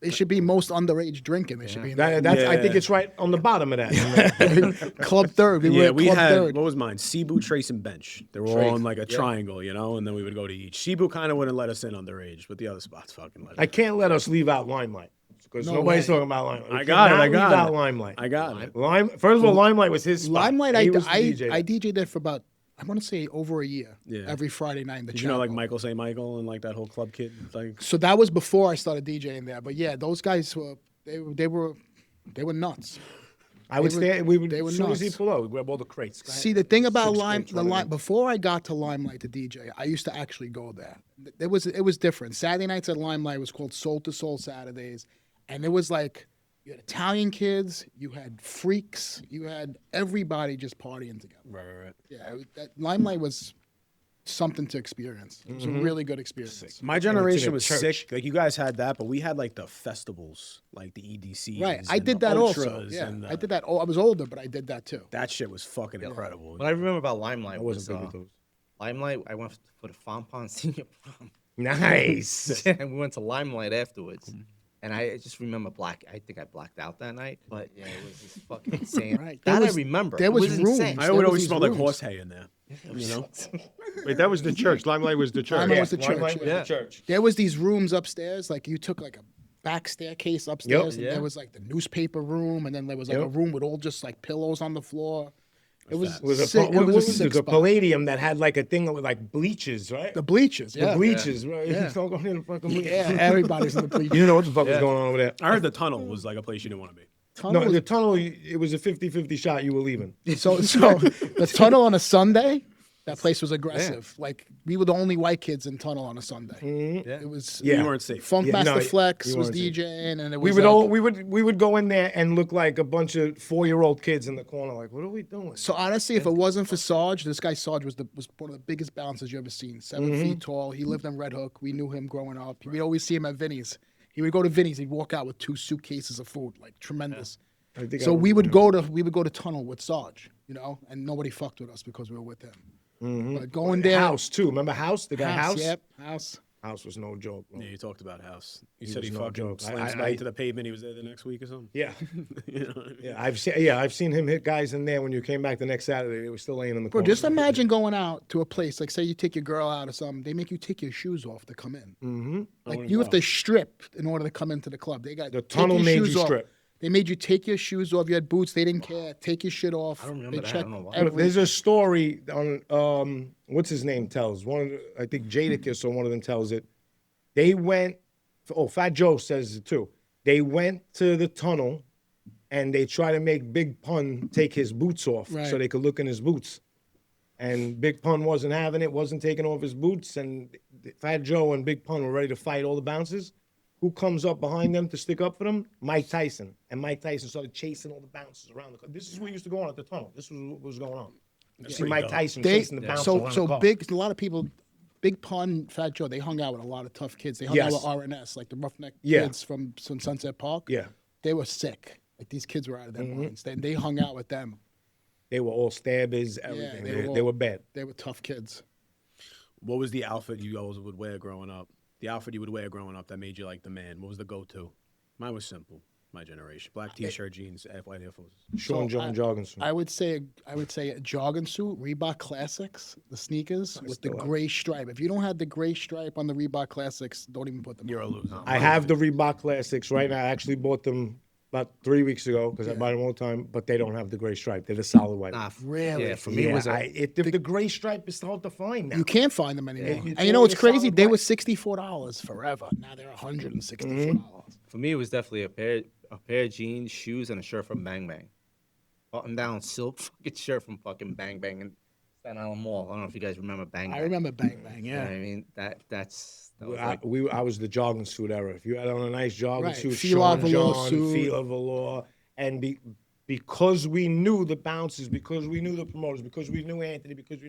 They should be most underage drinking. They should be in I think it's right on the bottom of that. Club third. We we Club had, third. what was mine? Cebu, Trace, and Bench. They were all on like a triangle, you know, and then we would go to each. Cebu kind of wouldn't let us in underage, but the other spots fucking let us. I can't let us leave out Limelight because No nobody's way. talking about Limelight. We I got it, cannot I got leave it. out Limelight. I got it. First of all, Limelight was his spot. Limelight, He I was the DJ. DJ'd there for about, I want to say over a year. Yeah. Every Friday night in the Did you know like chapel. Michael St. Michael and like that whole club kid thing? So that was before I started DJing there. But yeah, those guys were they were nuts. I would they were- stand. We would they were as soon as he nuts. pull out, we grab all the crates. Go ahead. See, the thing about Six Lime, crates the running Lime, in. before I got to Limelight to DJ, I used to actually go there. It was different. Saturday nights at Limelight was called Soul to Soul Saturdays, and it was like you had Italian kids, you had freaks, you had everybody just partying together. Right. Yeah, Limelight was something to experience. It was a really good experience. My generation a was church. sick. Like you guys had that, but we had like the festivals, like the EDCs. Right, I and did the that also. Ultras Yeah, and I did that. Oh, I was older, but I did that too. That shit was fucking incredible. What I remember about Limelight I was wasn't big with those. Limelight. I went for the Fonpon Senior Prom. Nice. And we went to Limelight afterwards. And I just remember I think I blacked out that night. But yeah, it was just fucking insane. Right. That There was- I remember. there It was insane. rooms. I There would was always these smell like rooms. horse hay in there. You know? Wait, that was the church. Limelight was the church. Limelight was the Limelight church. was Yeah. the church. There was these rooms upstairs. Like you took like a back staircase upstairs, and Yeah. there was like the newspaper room, and then there was like a Yep. room with all just like pillows on the floor. It was It was a, sick. what It was was a it? sick The spot. Palladium that had like a thing with like bleachers, right? The bleachers, yeah. The bleachers, right? Yeah. Don't go near the fucking bleachers. Yeah, everybody's in the bleachers. You didn't know what the fuck was going on over there. I heard the tunnel was like a place you didn't want to be. Tunnel No, was- the tunnel, it was a 50-50 shot. You were leaving. so the tunnel on a Sunday, that place was aggressive. Like we were the only white kids in tunnel on a Sunday. It was Yeah. You weren't safe. Funkmaster no, Flex you was weren't safe. DJing, and it We was would like- all we would go in there and look like a bunch of 4-year-old kids in the corner. Like, what are we doing? So honestly, if it wasn't for Sarge, this guy Sarge was one of the biggest bouncers you ever seen. 7 feet tall. He lived in Red Hook. We knew him growing up. We'd always see him at Vinny's. He would go to Vinny's. He'd walk out with 2 suitcases of food, like tremendous. I think So I we would go to Tunnel with Sarge, you know, and nobody fucked with us because we were with him. But going there, House too. Remember House? The guy House. Yep, House. House was no joke. Bro. Yeah, you talked about House. You He said was he no fucking joke. slammed I- somebody to the pavement. He was there the next week or something. Yeah, You know what I mean? yeah. I've seen him hit guys in there. When you came back the next Saturday, they were still laying in the Bro, corner. just imagine going out to a place, like say you take your girl out or something, they make you take your shoes off to come in. Mm-hmm. Like you have to strip in order to come into the club. They got The take tunnel your made shoes you off. strip. They made you take your shoes off. You had boots. They didn't care. Take your shit off. I don't remember They that. I checked don't know why. every- There's a story on what's his name tells one of the, I think Jadakiss or one of them tells it. They went. Oh, Fat Joe says it too. They went to the tunnel, and they tried to make Big Pun take his boots off so Right. they could look in his boots. And Big Pun wasn't having it, wasn't taking off his boots, and Fat Joe and Big Pun were ready to fight all the bouncers. Who comes up behind them to stick up for them? Mike Tyson. And Mike Tyson started chasing all the bouncers around the club. This is what used to go on at the tunnel. This was what was going on. You see Mike Tyson They, chasing the bouncers so around so the club. big. A lot of people, Big Pun, Fat Joe. They hung out with a lot of tough kids. They hung Yes. out with RNS, like the roughneck Yeah. kids from Sunset Park. Yeah. They were sick. Like these kids were out of their Mm-hmm. minds. They hung out with them. They were all stabbers, everything. They all- were bad. They were tough kids. What was the outfit you always would wear growing up? The outfit you would wear growing up that made you like the man. What was the go-to? Mine was simple. My generation: black T-shirt, jeans, white Air Forces. Sean John jogging suit. I would say a jogging suit, Reebok Classics, the sneakers with the still have gray stripe. If you don't have the gray stripe on the Reebok Classics, don't even put them You're a on. loser. I have the Reebok Classics right now. I actually bought them about 3 weeks ago because I buy them all the time, but they don't have the gray stripe. They're the solid white. Nah, Really? Yeah, for me, it was the gray stripe is hard to find now. You can't find them anymore. it's And you know what's only a crazy? solid They white. were $64 forever. Now they're $164. for me, it was definitely a pair of jeans, shoes, and a shirt from Bang Bang. Button down silk fucking shirt from fucking Bang Bang and Staten Island Mall. I don't know if you guys remember Bang Bang. I remember Bang Bang. You know Yeah. what I mean, that was I, like, I was the jogging suit era. If you had on a nice jogging Right, suit, Fila Sean velour John, suit. Fila velour, and because we knew the bouncers, because we knew the promoters, because we knew Anthony, because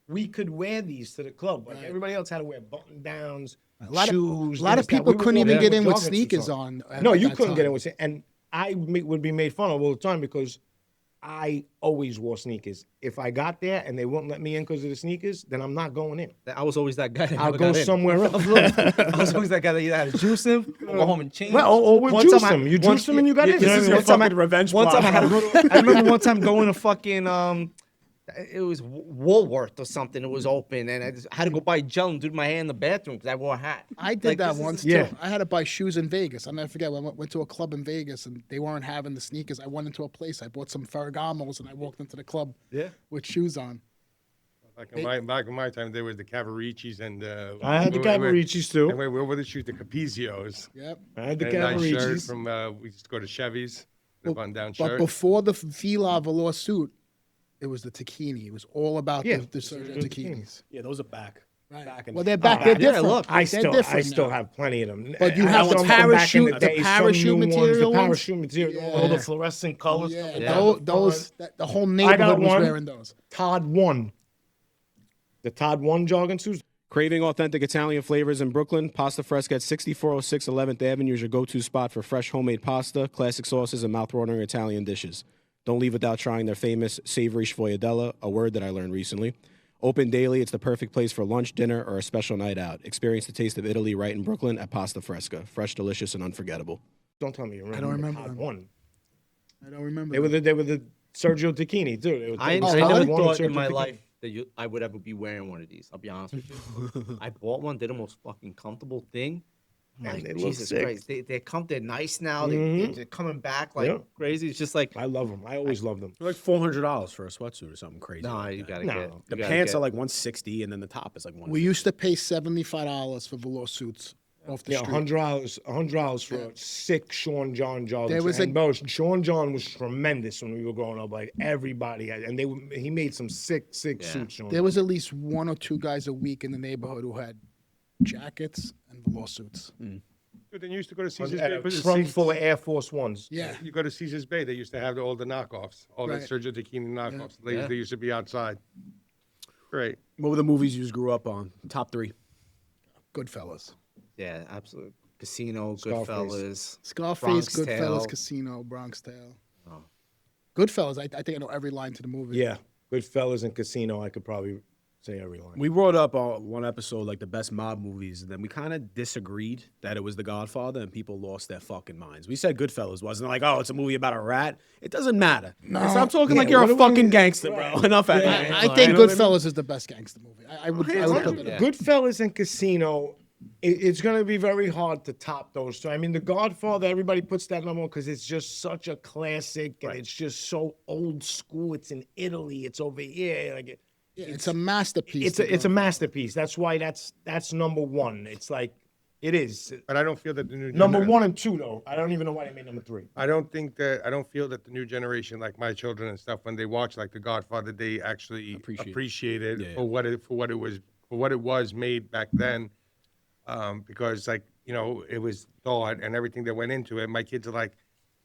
we could wear these to the club. Like everybody else had to wear button downs, shoes. A lot this, of that. people We would couldn't walk even in get in with jogging suits sneakers on. No, at you that couldn't get time. in with. And I would be made fun of all the time because I always wore sneakers. If I got there and they wouldn't let me in because of the sneakers, then I'm not going in. I was always that guy. That I'll never go got in. somewhere else. I was always that guy that either had to juice him or go home and change. Well, or we'll One juice time I- him. You one- juiced him and you got in. This is your One time fucking revenge One plot. time I had to go to, I remember one time going to fucking it was Woolworth or something. It was open, and I just had to go buy gel and do my hair in the bathroom because I wore a hat. I did Like, that this is- once yeah. too. I had to buy shoes in Vegas. I'll never forget. When I went to a club in Vegas and they weren't having the sneakers. I went into a place. I bought some Ferragamos and I walked into the club with shoes on. Back in my time, there was the Cavaricis and I had the Cavaricis too. And what were the shoes? The Capizios. Yep. I had the And a nice shirt Cavaricis. from we used to go to Chevy's. The button-down But shirt. before the Fila Velour suit, it was the Tacchini. It was all about Yeah, the Sergio Tacchinis. Yeah, those are back. Right. Back in Well, they're back. They're Yeah, different. look, I They're still different now. have plenty of them. But you I have the some from back in parachute- the day, some parachute new ones, material the ones? parachute material, all the fluorescent colors. Yeah, Yeah. the whole neighborhood was one. wearing those. Todd 1. The Todd 1 jogging suits. Craving authentic Italian flavors in Brooklyn? Pastafresca at 6406 11th Avenue is your go-to spot for fresh homemade pasta, classic sauces, and mouth-watering Italian dishes. Don't leave without trying their famous savory sfogliatella, a word that I learned recently. Open daily, it's the perfect place for lunch, dinner, or a special night out. Experience the taste of Italy right in Brooklyn at Pastafresca. Fresh, delicious, and unforgettable. Don't tell me you remember. don't remember Todd them. 1. I don't remember. They were the Sergio Tacchini too. They were I Todd never 1 and thought in Sergio my Tacchini. life that I would ever be wearing one of these. I'll be honest with you. I bought one. They're the most fucking comfortable thing. I'm Man, like, they look Jesus sick. Christ. They're nice now. They're coming back like Yeah. crazy. It's just like, I love them. I always loved them. They're like $400 for a sweatsuit or something crazy. nah, like you that. gotta No. get. The you gotta pants get- are like $160, and then the top is like $150. We used to pay $75 for velour suits off the Yeah, street. $100 for a sick Sean John jogging There suit. was And a- bro, Sean John was tremendous when we were growing up. Like everybody had, and he made some sick suits. Sean There was at least one or two guys a week in the neighborhood who had jackets and velour suits. Dude, then you used to go to Caesar's Had Bay. a but trunk full of Air Force Ones. Yeah. You go to Caesar's Bay, they used to have all the knockoffs, all Right. the Sergio Tacchini knockoffs. Yeah. They used to be outside. Great. What were the movies you just grew up on? Top 3. Goodfellas. Yeah, absolutely. Casino, Scarface. Goodfellas. Scarface, Bronx Goodfellas, Tale. Casino, Bronx Tale. Oh. Goodfellas, I think I know every line to the movie. Yeah, Goodfellas and Casino. I could probably say every line. We brought up on one episode like the best mob movies, and then we kind of disagreed that it was The Godfather, and people lost their fucking minds. We said Goodfellas wasn't like, oh, it's a movie about a rat. It doesn't matter. Stop talking like you're a fucking gangster, bro. Enough out of I it. think You know what Goodfellas is the best gangster movie. I would put that Yeah. up. Goodfellas and Casino. It's going to be very hard to top those two. I mean, The Godfather, everybody puts that number because it's just such a classic, and it's just so old school. It's in Italy. It's over here. Like It's a masterpiece. it's a masterpiece. That's why that's number one. It's like it is But I don't feel that the new number 1 and 2 though. I don't even know why they made number 3. I don't feel that the new generation, like my children and stuff, when they watch like The Godfather, they actually appreciate it Yeah, yeah. for what it was made back then. Because like it was thought and everything that went into it. My kids are like,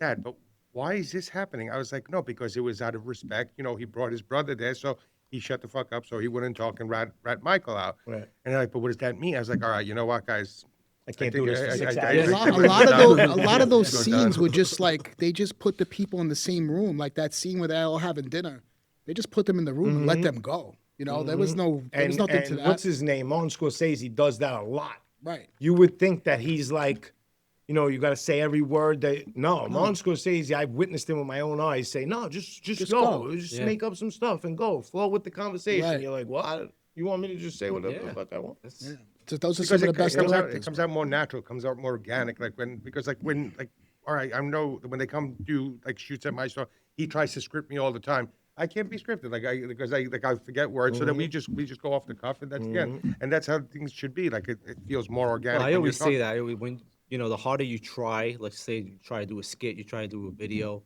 Dad, but why is this happening? I was like, no, because it was out of respect. He brought his brother there, so he shut the fuck up so he wouldn't talk and rat Michael out. Right. And they're like, but what does that mean? I was like, all right, you know what, guys? I can't think do this for I- 6 I- hours. A lot of those Go scenes down. were just like they just put the people in the same room, like that scene where they're all having dinner. They just put them in the room and let them go. There was nothing to that. What's his name? Martin Scorsese does that a lot. Right. You would think that he's like, you got to say every word that. No, Martin Scorsese, I've witnessed him with my own eyes say, no, just go. go. Just make up some stuff and go. Flow with the conversation. Right. You're like, what? You want me to just say whatever the fuck I want? Yeah. So those are Because some of the best it directors. comes out more natural, comes out more organic. All right, I know when they come do like shoots at my store, he tries to script me all the time. I can't be scripted because I forget words. So then we just go off the cuff and that's the end. And that's how things should be. Like it feels more organic. Well, I when always you're say talking. that when the harder you try, let's say you try to do a skit, you try to do a video,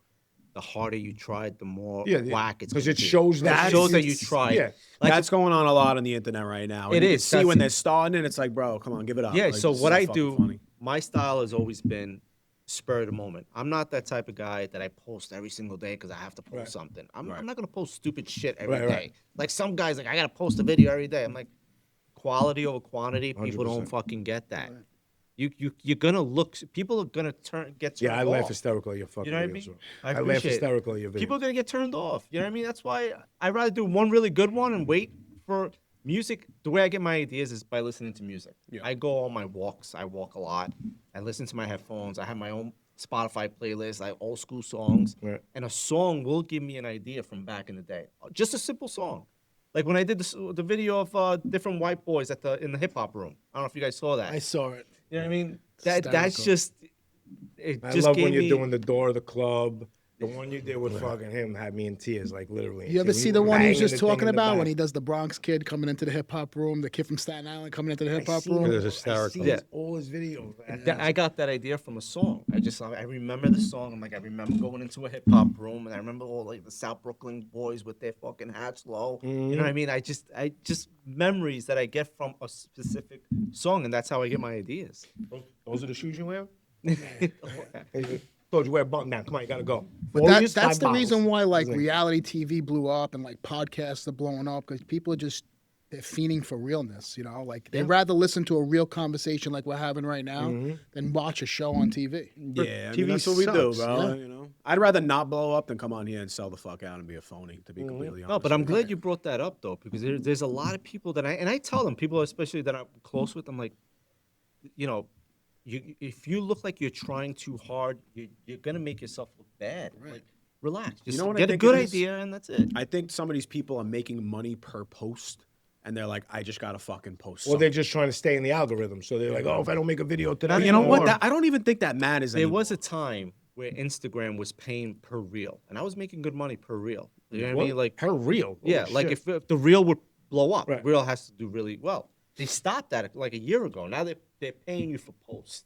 the harder you try, the more whack it's because gonna it be. shows that It shows that you tried. Yeah. Like, That's going on a lot on the internet right now. It And you can is. see That's when it. they're starting it, it's like, bro, come on, give it up. yeah. Like, So this what is I fucking do, funny. my style has always been spur of the moment. I'm not that type of guy that I post every single day because I have to post something. I'm not gonna post stupid shit every day. Right. Like some guys, like I gotta post a video every day. I'm like, quality over quantity. People don't 100%. fucking get that. you're gonna look. People are gonna get turned Yeah, I laugh off. hysterical at your fucking You know what I videos. mean? bro. I laugh appreciate it. hysterical at your videos. People are gonna get turned off. You know what I mean? That's why I'd rather do one really good one and wait for music. The way I get my ideas is by listening to music. Yeah. I go on my walks. I walk a lot. I listen to my headphones. I have my own Spotify playlist, like old school songs. Right. And a song will give me an idea from back in the day. Just a simple song. Like when I did the video of different white boys in the hip hop room. I don't know if you guys saw that. I saw it. You know what I mean? That's Hysterical. just. It I just love gave when you're me, doing the door of the club. The one you did with fucking him had me in tears, like literally. You ever So see we the were one he was banging just the thing talking in the about when back. he does the Bronx kid coming into the hip hop room, the kid from Staten Island coming into the hip hop seen room? It was I hysterical. seen Yeah. all his videos. I got that idea from a song. I remember the song. I'm like, I remember going into a hip hop room, and I remember all like the South Brooklyn boys with their fucking hats low. You know what I mean? I just memories that I get from a specific song, and that's how I get my ideas. Those are the shoes you wear? Hey, told you wear a button down. Come on, you gotta go. But Warriors, that's $5. the reason why like Like- reality TV blew up and like podcasts are blowing up because people are just they're fiending for realness. You know, like they'd rather listen to a real conversation like we're having right now than watch a show on TV. Yeah, I TV mean, that's what we do, sucks, bro. yeah. You know, I'd rather not blow up than come on here and sell the fuck out and be a phony. To be completely honest. No, but I'm with you. glad you brought that up though, because there's a lot of people that I tell them, people especially that I'm close with, I'm like, you know, if you look like you're trying too hard, you're gonna make yourself look bad. Like, relax, just know what I get a think good it is? idea and that's it. I think some of these people are making money per post, and they're like, I just gotta fucking post. Or something. they're just trying to stay in the algorithm. So they're like, oh, if I don't make a video today, You know what? or- I don't even think that matters There anymore. was a time where Instagram was paying per reel, and I was making good money per reel. You know what I What? mean? Like, her real. yeah, Holy like shit. if the reel would blow up, Right. reel has to do really well. They stopped that like a year ago. Now they're paying you for posts.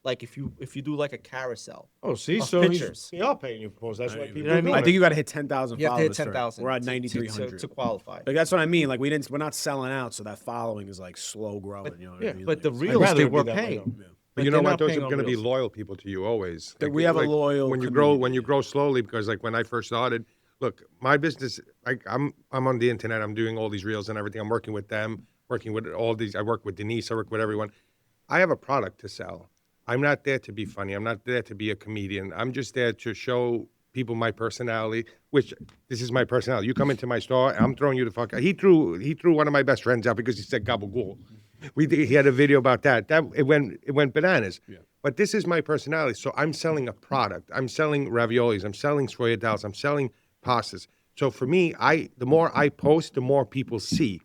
Like if you do like a carousel. Oh, see, of so pictures. they are paying you for posts. That's why people know what I do mean? I it. think you got to hit 10,000 You have to hit followers. for it. 10,000. We're at to- 9,300. to qualify. Like that's what I mean. Like we're not selling out, so that following is like slow growing. You know what I mean? But the Like, reels rather they it be were that way, paying. though. But you know they're what? not Those paying are on going to be reels. loyal people to you always. we have a loyal when you community. grow slowly. Because like when I first started, look, my business. I'm on the internet. I'm doing all these reels and everything. I'm working with them. Working with all these. I work with Denise. I work with everyone. I have a product to sell. I'm not there to be funny. I'm not there to be a comedian. I'm just there to show people my personality, which this is my personality. You come into my store, I'm throwing you the fuck out. He threw one of my best friends out because he said gabagool. He had a video about that. It went bananas. Yeah. But this is my personality. So I'm selling a product. I'm selling raviolis. I'm selling sfogliatelles. I'm selling pastas. So for me, the more I post, the more people see.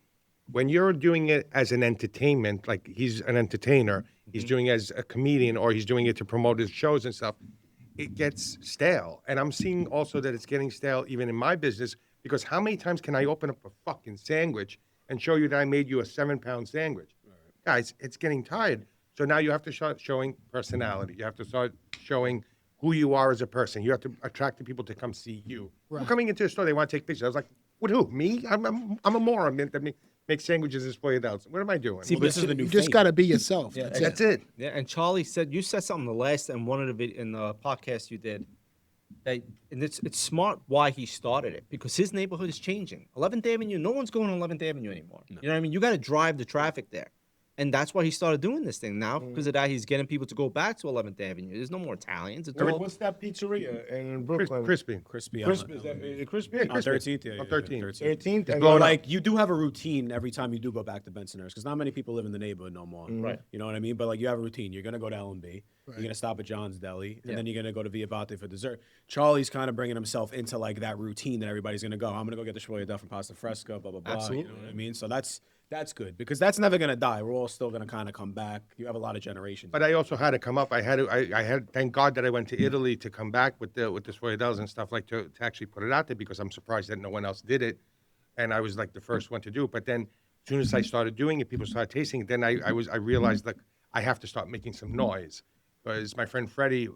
When you're doing it as an entertainment, like he's an entertainer, he's doing it as a comedian, or he's doing it to promote his shows and stuff, it gets stale. And I'm seeing also that it's getting stale even in my business, because how many times can I open up a fucking sandwich and show you that I made you a 7-pound sandwich? Guys, it's getting tired. So now you have to start showing personality. You have to start showing who you are as a person. You have to attract the people to come see you. Right. Coming into the store, they want to take pictures. I was like, with who? Me? I'm a moron that make sandwiches and sfogliatelles. What am I doing? See, this is the new You just fame. got to be yourself. Yeah, That's it. it. Yeah, and Charlie said you said something the last and one of the in the podcast you did. That, and it's smart why he started it, because his neighborhood is changing. 11th Avenue, no one's going on 11th Avenue anymore. You know what I mean? You got to drive the traffic there. And that's why he started doing this thing. Now, because of that, he's getting people to go back to 11th Avenue. There's no more Italians. It's all, What's that pizzeria in Brooklyn? Crispy. crispy. Crispy. Is it crispy? On 13th, yeah. On 13th. 13th. And But like you do have a routine every time you do go back to Bensonhurst, because not many people live in the neighborhood no more. Right. You know what I mean? But like you have a routine. You're gonna go to L&B. You're gonna stop at John's Deli, and then you're gonna go to Vitale for dessert. Charlie's kind of bringing himself into like that routine that everybody's gonna go. I'm gonna go get the sfogliatelle from Pastafresca, blah blah blah. Absolutely. You know what I mean? So that's good, because that's never gonna die. We're all still gonna kind of come back. You have a lot of generations. But I also had to come up. I had. Thank God that I went to Italy to come back with the sfogliatelles and stuff, like to actually put it out there, because I'm surprised that no one else did it, and I was like the first one to do it. But then, as soon as I started doing it, people started tasting it. Then I realized like I have to start making some noise, because my friend Freddie,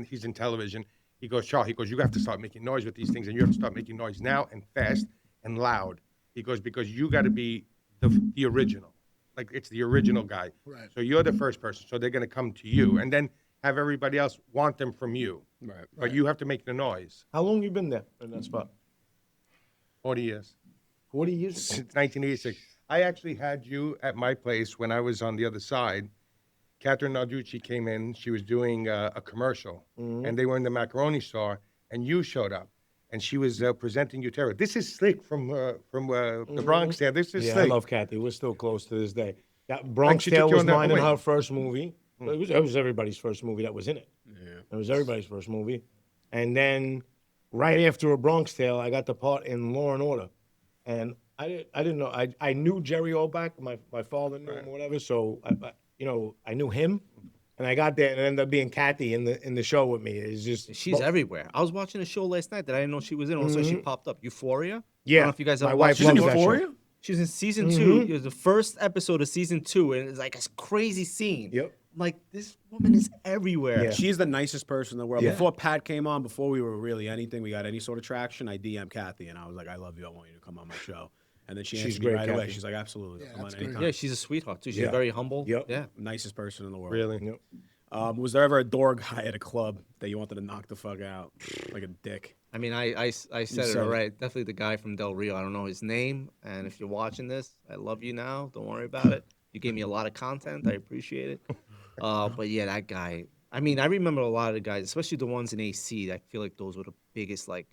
he's in television. He goes, Charlie, he goes, you have to start making noise with these things, and you have to start making noise now and fast and loud. He goes, because you got to be the original. Like, it's the original guy. Right. So you're the first person. So they're going to come to you, and then have everybody else want them from you. Right. But you have to make the noise. How long you been there in that spot? 40 years. 40 years. Since 1986. I actually had you at my place when I was on the other side, Catherine Narducci came in. She was doing a commercial, and they were in the macaroni store, and you showed up, and she was presenting you terror. This is Slick from the Bronx. There, this is Yeah, Slick. I love Kathy. We're still close to this day. That Bronx she took Tale you was on that mine in point. her first movie. It was everybody's first movie that was in it. Yeah. It was everybody's first movie. And then right after A Bronx Tale, I got the part in Law and Order. And I didn't know. I knew Jerry Orbach. My father knew him or whatever. So, I knew him. And I got there and it ended up being Kathy in the show with me. It's just She's everywhere. I was watching a show last night that I didn't know she was in. Also, she popped up. Euphoria. I Yeah. don't know if you guys My ever wife watched She's in loves that show. Euphoria? She was in season 2. It was the first episode of season 2, and it's like a crazy scene. Yep. I'm like, this woman is everywhere. Yeah. She is the nicest person in the world. Yeah. Before Pat came on, before we were really anything, we got any sort of traction, I DM'd Kathy and I was like, I love you. I want you to come on my show. And then she She's answered me great, right away. Kathy. She's like, absolutely. Yeah, Come on that's great. anytime. Yeah, she's a sweetheart too. She's Yeah. very humble. Yep. Yeah. Nicest person in the world. Really? Yep. Was there ever a door guy at a club that you wanted to knock the fuck out? Like a dick. I mean, I said it said it. already. Definitely the guy from Del Rio. I don't know his name. And if you're watching this, I love you now. Don't worry about it. You gave me a lot of content. I appreciate it. But yeah, that guy. I mean, I remember a lot of the guys, especially the ones in AC. I feel like those were the biggest, like,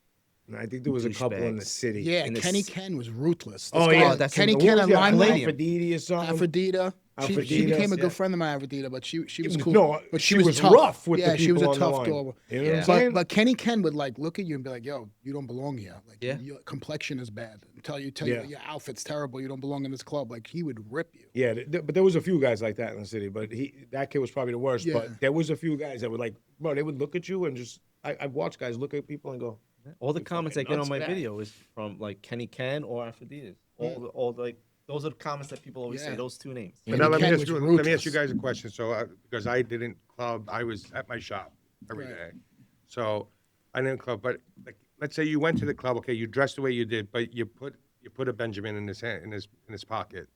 And I think there was a couple in the Douchebags. city. Yeah, in the Kenny s- Ken was ruthless. Oh, This yeah. guy- that's Kenny in- Ken What on was that, Limelight. Aphrodite or something? Aphrodita. She Aphrodite, became a yeah. good friend of mine, Aphrodita, but she was cool. No, but she she was tough. rough with the yeah, she was a people on the tough line. dog. You know what I'm Yeah. saying? But Kenny Ken would like look at you and be like, "Yo, you don't belong here. Like, Yeah. your complexion is bad. Tell you Yeah. your outfit's terrible. You don't belong in this club." Like, he would rip you. Yeah, but there was a few guys like that in the city. But that kid was probably the worst. Yeah. But there was a few guys that would like, bro. They would look at you and just. I've watched guys look at people and go, all the comments I fucking get on nuts my for that. video is from like Kenny Ken or Aphrodite. All like those are the comments that people always say. Yeah. those two names. But Kenny now let me Ken ask was you. Let me ask ruthless. you guys a question. So, because I didn't club, I was at my shop every day. Right. So, I didn't club. But like, let's say you went to the club. Okay, you dressed the way you did, but you put a Benjamin in his hand, in his pocket.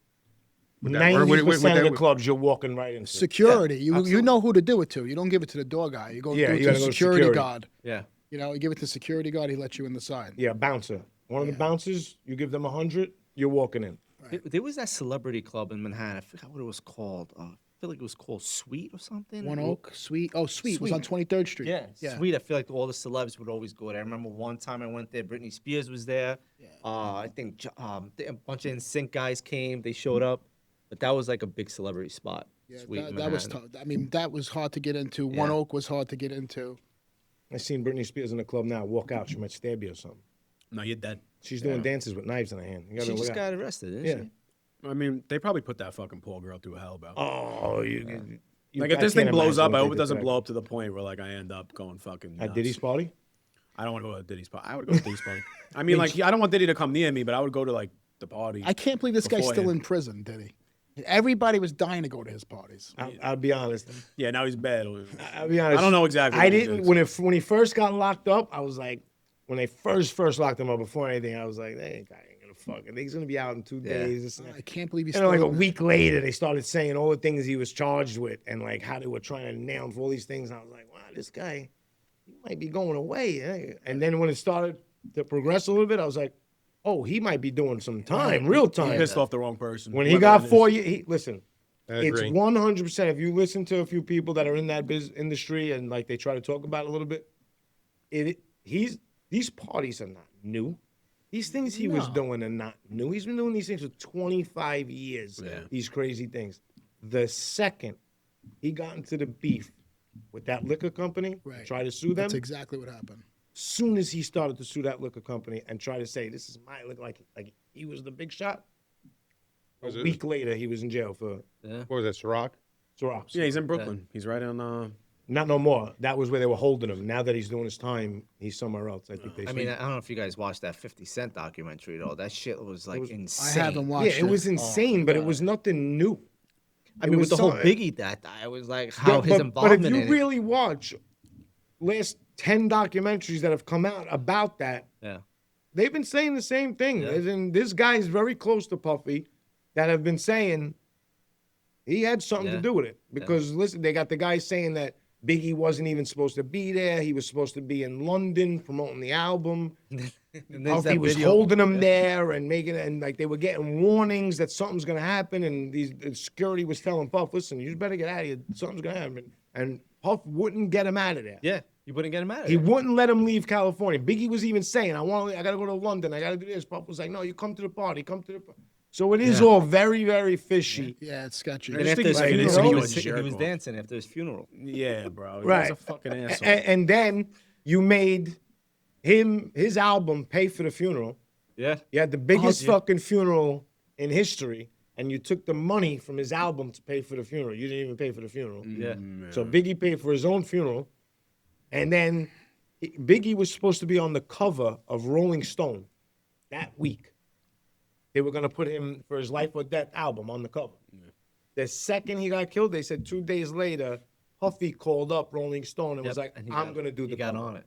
Would that work? 90% of the would- clubs you're walking right into. Security. you absolutely. know who to do it to. You don't give it to the door guy. You go Yeah, do it you to gotta the go to security security. guard. Yeah. You know, you give it to security guard. He lets you in the side. Yeah, bouncer. One of the bouncers, you give them 100, you're walking in. There was that celebrity club in Manhattan. I forgot what it was called. I feel like it was called Sweet or something. One Oak, Sweet. Oh, Sweet was on 23rd Street. Yeah, Sweet. I feel like all the celebs would always go there. I remember one time I went there. Britney Spears was there. I think a bunch of NSYNC guys came. They showed up, but that was like a big celebrity spot. Yeah, Sweet. in that was Manhattan. tough. I mean, that was hard to get into. One Yeah. Oak was hard to get into. I seen Britney Spears in the club now. Walk out, she might stab you or something. No, you're dead. She's doing dances with knives in her hand. You gotta She look just out. got arrested, didn't Yeah. she? I mean, they probably put that fucking poor girl through hell, bro. Oh, Like if I this thing can't blows imagine up, what I they hope it did to doesn't that. blow up to the point where like I end up going fucking nuts. At Diddy's party? I don't want to go to Diddy's party. I would go to Diddy's party. I mean, like I don't want Diddy to come near me, but I would go to like the party. I can't believe this guy's still Beforehand. in prison, did he? Everybody was dying to go to his parties. I'll be honest. Yeah, now he's bad. I'll be honest. I don't know exactly I what he didn't did. when he first got locked up. I was like, when they first locked him up before anything, I was like, that guy ain't gonna fuck it. He's gonna be out in 2 days. This and that. I can't believe he's And then, still like a in week later, they started saying all the things he was charged with and like how they were trying to nail him for all these things. And I was like, wow, this guy, he might be going away. Eh? And then when it started to progress a little bit, I was like, oh, he might be doing some time, real He time. pissed off the wrong person. When he Whoever got it is. 4 years, listen, I it's agree. 100%. If you listen to a few people that are in that industry and like they try to talk about it a little bit, these parties are not new. These things he was doing are not new. He's been doing these things for 25 years. Yeah. These crazy things. The second he got into the beef with that liquor company, Right. try to sue them. That's exactly what happened. Soon as he started to sue that liquor company and try to say this is my liquor, like he was the big shot. Was A it- week later, he was in jail for What was that, Ciroc? Ciroc. Yeah, he's in Brooklyn. He's right on. Not no more. That was where they were holding him. Now that he's doing his time, he's somewhere else. I think they. I mean, I don't know if you guys watched that 50 Cent documentary though. That shit was like I insane. haven't yeah, watched it was insane, but it was nothing new. I It mean, was with the whole something- Biggie that I was like, how But- his but involvement if you in really watch last 10 documentaries that have come out about that, it. Yeah. they've been saying the same thing. Yeah. As in, this guy is very close to Puffy that have been saying he had something Yeah. to do with it. Because listen, they got the guy saying that Biggie wasn't even supposed to be there. He was supposed to be in London promoting the album. And there's Puffy that was video. holding him there and making it, and like they were getting warnings that something's gonna happen, and the security was telling Puff, "Listen, you better get out of here. Something's gonna happen." And Puff wouldn't get him out of there. Yeah, you wouldn't get him out of He there. wouldn't let him leave California. Biggie was even saying, I gotta go to London. I gotta do this. Puff was like, no, you come to the party. Come to the party. So it is all very, very fishy. Yeah, it's sketchy. I And just after think his he's like, funeral, you he know, was, a he jerk was off. dancing after his funeral. Yeah, bro. Right. He's a fucking asshole. And then you made his album pay for the funeral. Yeah. You had the biggest yeah. fucking funeral in history, and you took the money from his album to pay for the funeral. You didn't even pay for the funeral. Yeah. So Biggie paid for his own funeral, and then Biggie was supposed to be on the cover of Rolling Stone that week. They were gonna put him for his Life or Death album on the cover. The second he got killed, they said 2 days later, Puffy called up Rolling Stone and was like, And he "I'm got- gonna do he the got cover." on it.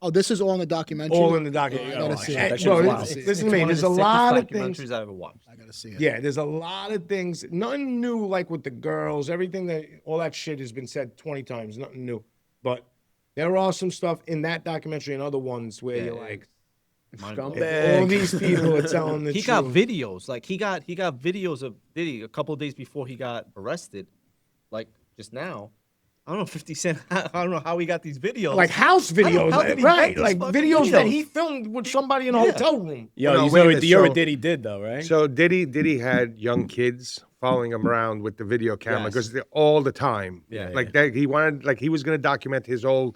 Oh, this is all in the documentary. All in the documentary. I gotta see And, it. That bro, shit's listen, wild. listen to me. one There's of a the lot of sickest things. documentaries I've ever watched. I gotta see it. Yeah, there's a lot of things. Nothing new, like with the girls. Everything all that shit has been said 20 times. Nothing new. But there are some stuff in that documentary and other ones where you're like, Scumbag. all these people are telling the He truth. got videos. Like he got videos of Diddy a couple of days before he got arrested. Like just now. I don't know, 50 Cent. I don't know how he got these videos. Like house videos, how did he right? get these Like fucking videos that videos? he filmed with somebody in a hotel room. Yo, No, you wait a know, minute, you know what so- Diddy did though, right? So Diddy had young kids following him around with the video camera Yes. because all the time. Yeah, Like that, he wanted, like he was going to document his whole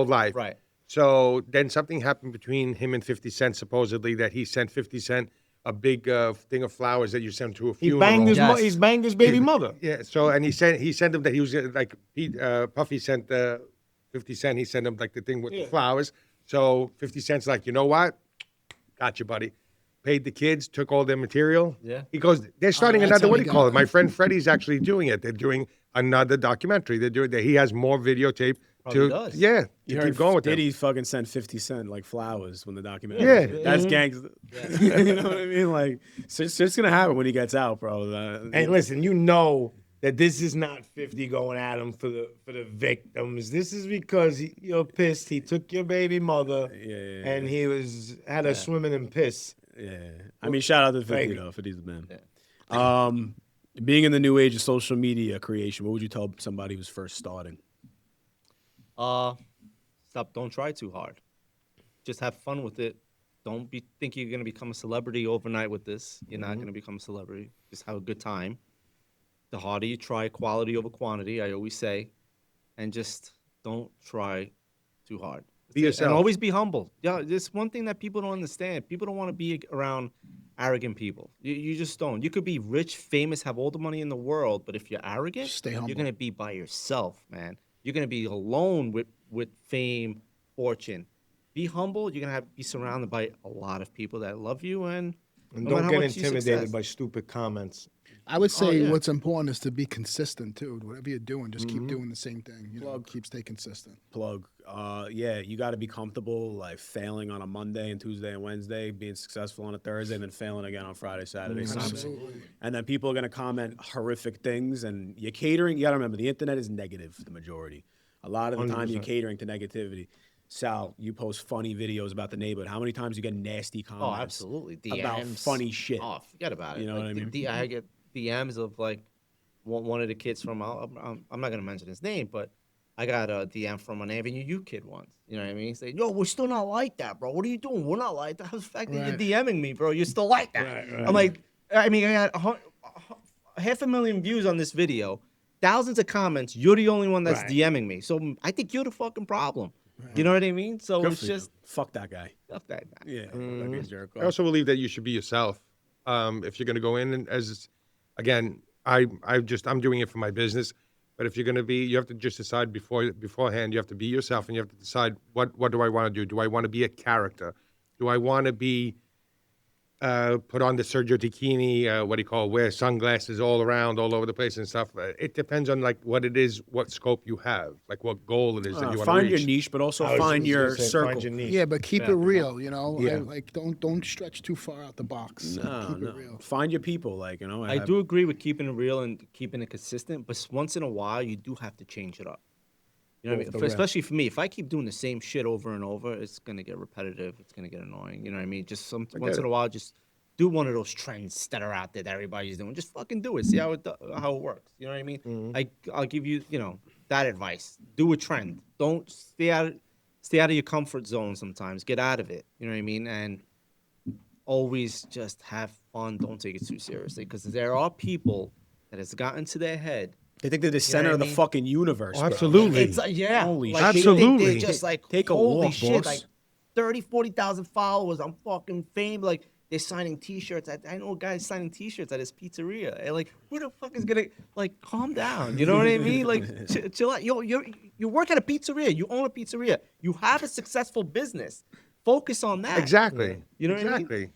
life. Right. So then something happened between him and 50 Cent, supposedly that he sent 50 Cent a big thing of flowers that you sent to a He funeral. banged his Yes. he's banged his baby mother. Yeah. So and he sent him that he was like Puffy sent 50 Cent. He sent him like the thing with the flowers. So 50 Cent's like, you know what? Gotcha, buddy. Paid the kids, took all their material. Yeah. He goes, they're starting that's another. how What he do you call got it? My friend Freddie's actually doing it. They're doing another documentary. They're doing that. He has more videotape Probably to does. yeah. You To heard keep going with them. Diddy fucking sent 50 Cent like flowers when the documentary. Yeah. was. That's gangster. You know what I mean? Like, it's just gonna happen when he gets out, bro. And listen, you know that this is not 50 going at him for the victims. This is because you're pissed. He took your baby mother, and he had her swimming in piss. Yeah. I mean, shout out to 50 Like- though, 50's the man. Being in the new age of social media creation, what would you tell somebody who's first starting? Don't try too hard. Just have fun with it. Don't think you're gonna become a celebrity overnight with this. You're not gonna become a celebrity. Just have a good time. The harder you try, quality over quantity, I always say, and just don't try too hard. Be That's it. And yourself. always be humble. Yeah, there's one thing that people don't understand. People don't want to be around arrogant people. You just don't. You could be rich, famous, have all the money in the world, but if you're arrogant, Stay humble. you're gonna be by yourself, man. You're gonna be alone with fame, fortune. Be humble. You're gonna be surrounded by a lot of people that love you, and And no matter don't how get much you intimidated success. by stupid comments. I would say yeah. what's important is to be consistent too. Whatever you're doing, just keep doing the same thing. You know, keep stay consistent. Plug. Yeah, you got to be comfortable like failing on a Monday and Tuesday and Wednesday, being successful on a Thursday, and then failing again on Friday, Saturday, Sunday. Absolutely. And then people are going to comment horrific things. And you're catering. You got to remember, the internet is negative, the majority. A lot of the time, you're 100%. catering to negativity. Sal, you post funny videos about the neighborhood. How many times you get nasty comments? Oh, absolutely. DMs. About funny shit. Oh, forget about it. You know Like, what I mean? I get DMs of like one of the kids from. I'm not gonna mention his name, but I got a DM from an Avenue U kid once. You know what I mean? He's saying, "Yo, we're still not like that, bro. What are you doing? We're not like that. How's the fact that Right. you're DMing me, bro? You're still like that." Right. I'm like, I mean, I got 500,000 views on this video, thousands of comments. You're the only one that's Right. DMing me. So I think you're the fucking problem. You know what I mean? So Good it's for you. just Fuck that guy. stuff that guy. Yeah. Like a jerk I off. also believe that you should be yourself. If you're going to go in and as, again, I'm doing it for my business. But if you're going to be, you have to just decide beforehand. You have to be yourself, and you have to decide what do I want to do? Do I want to be a character? Do I want to be put on the Sergio Tacchini, what do you call, wear sunglasses all around, all over the place and stuff. It depends on like what it is, what scope you have, like what goal it is that you want to Find reach. your niche, but also I was find just your gonna say, circle. Find your niche. Yeah, but keep it real, you know. Yeah. Like don't stretch too far out the box. Keep it real. Find your people, like, you know. I do agree with keeping it real and keeping it consistent, but once in a while, you do have to change it up. You know what I mean? Especially for me, if I keep doing the same shit over and over, it's gonna get repetitive. It's gonna get annoying. You know what I mean? Just once in a while, just do one of those trends that are out there that everybody's doing. Just fucking do it. See how it works. You know what I mean? I'll give you that advice. Do a trend. Don't stay out of your comfort zone. Sometimes get out of it. You know what I mean? And always just have fun. Don't take it too seriously, because there are people that has gotten to their head. They think they're the center what I of the mean? fucking universe. Oh, bro. absolutely. It's yeah, Holy like, shit. they think Absolutely. they're just like Take a holy walk, shit, boss. like 30, 40,000 followers. I'm fucking famous. Like they're signing T-shirts. I know guys signing T-shirts at his pizzeria. And like, who the fuck is gonna like calm down? You know what I mean? Like, chill out. You work at a pizzeria. You own a pizzeria. You have a successful business. Focus on that. Exactly. You know what I mean? exactly.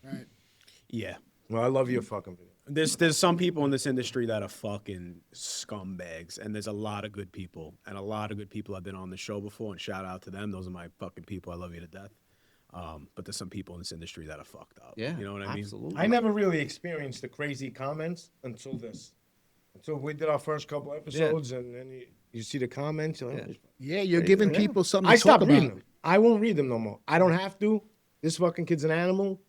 Yeah. Well, I love your fucking video. There's some people in this industry that are fucking scumbags, and there's a lot of good people, and a lot of good people have been on the show before, and shout out to them. Those are my fucking people. I love you to death. But there's some people in this industry that are fucked up. Yeah. You know what I mean? Absolutely. I never really experienced the crazy comments until this. Until we did our first couple episodes, and then you see the comments. You're like, Yeah, you're giving people something I to talk stopped about. reading them. I won't read them no more. I don't have to. This fucking kid's an animal.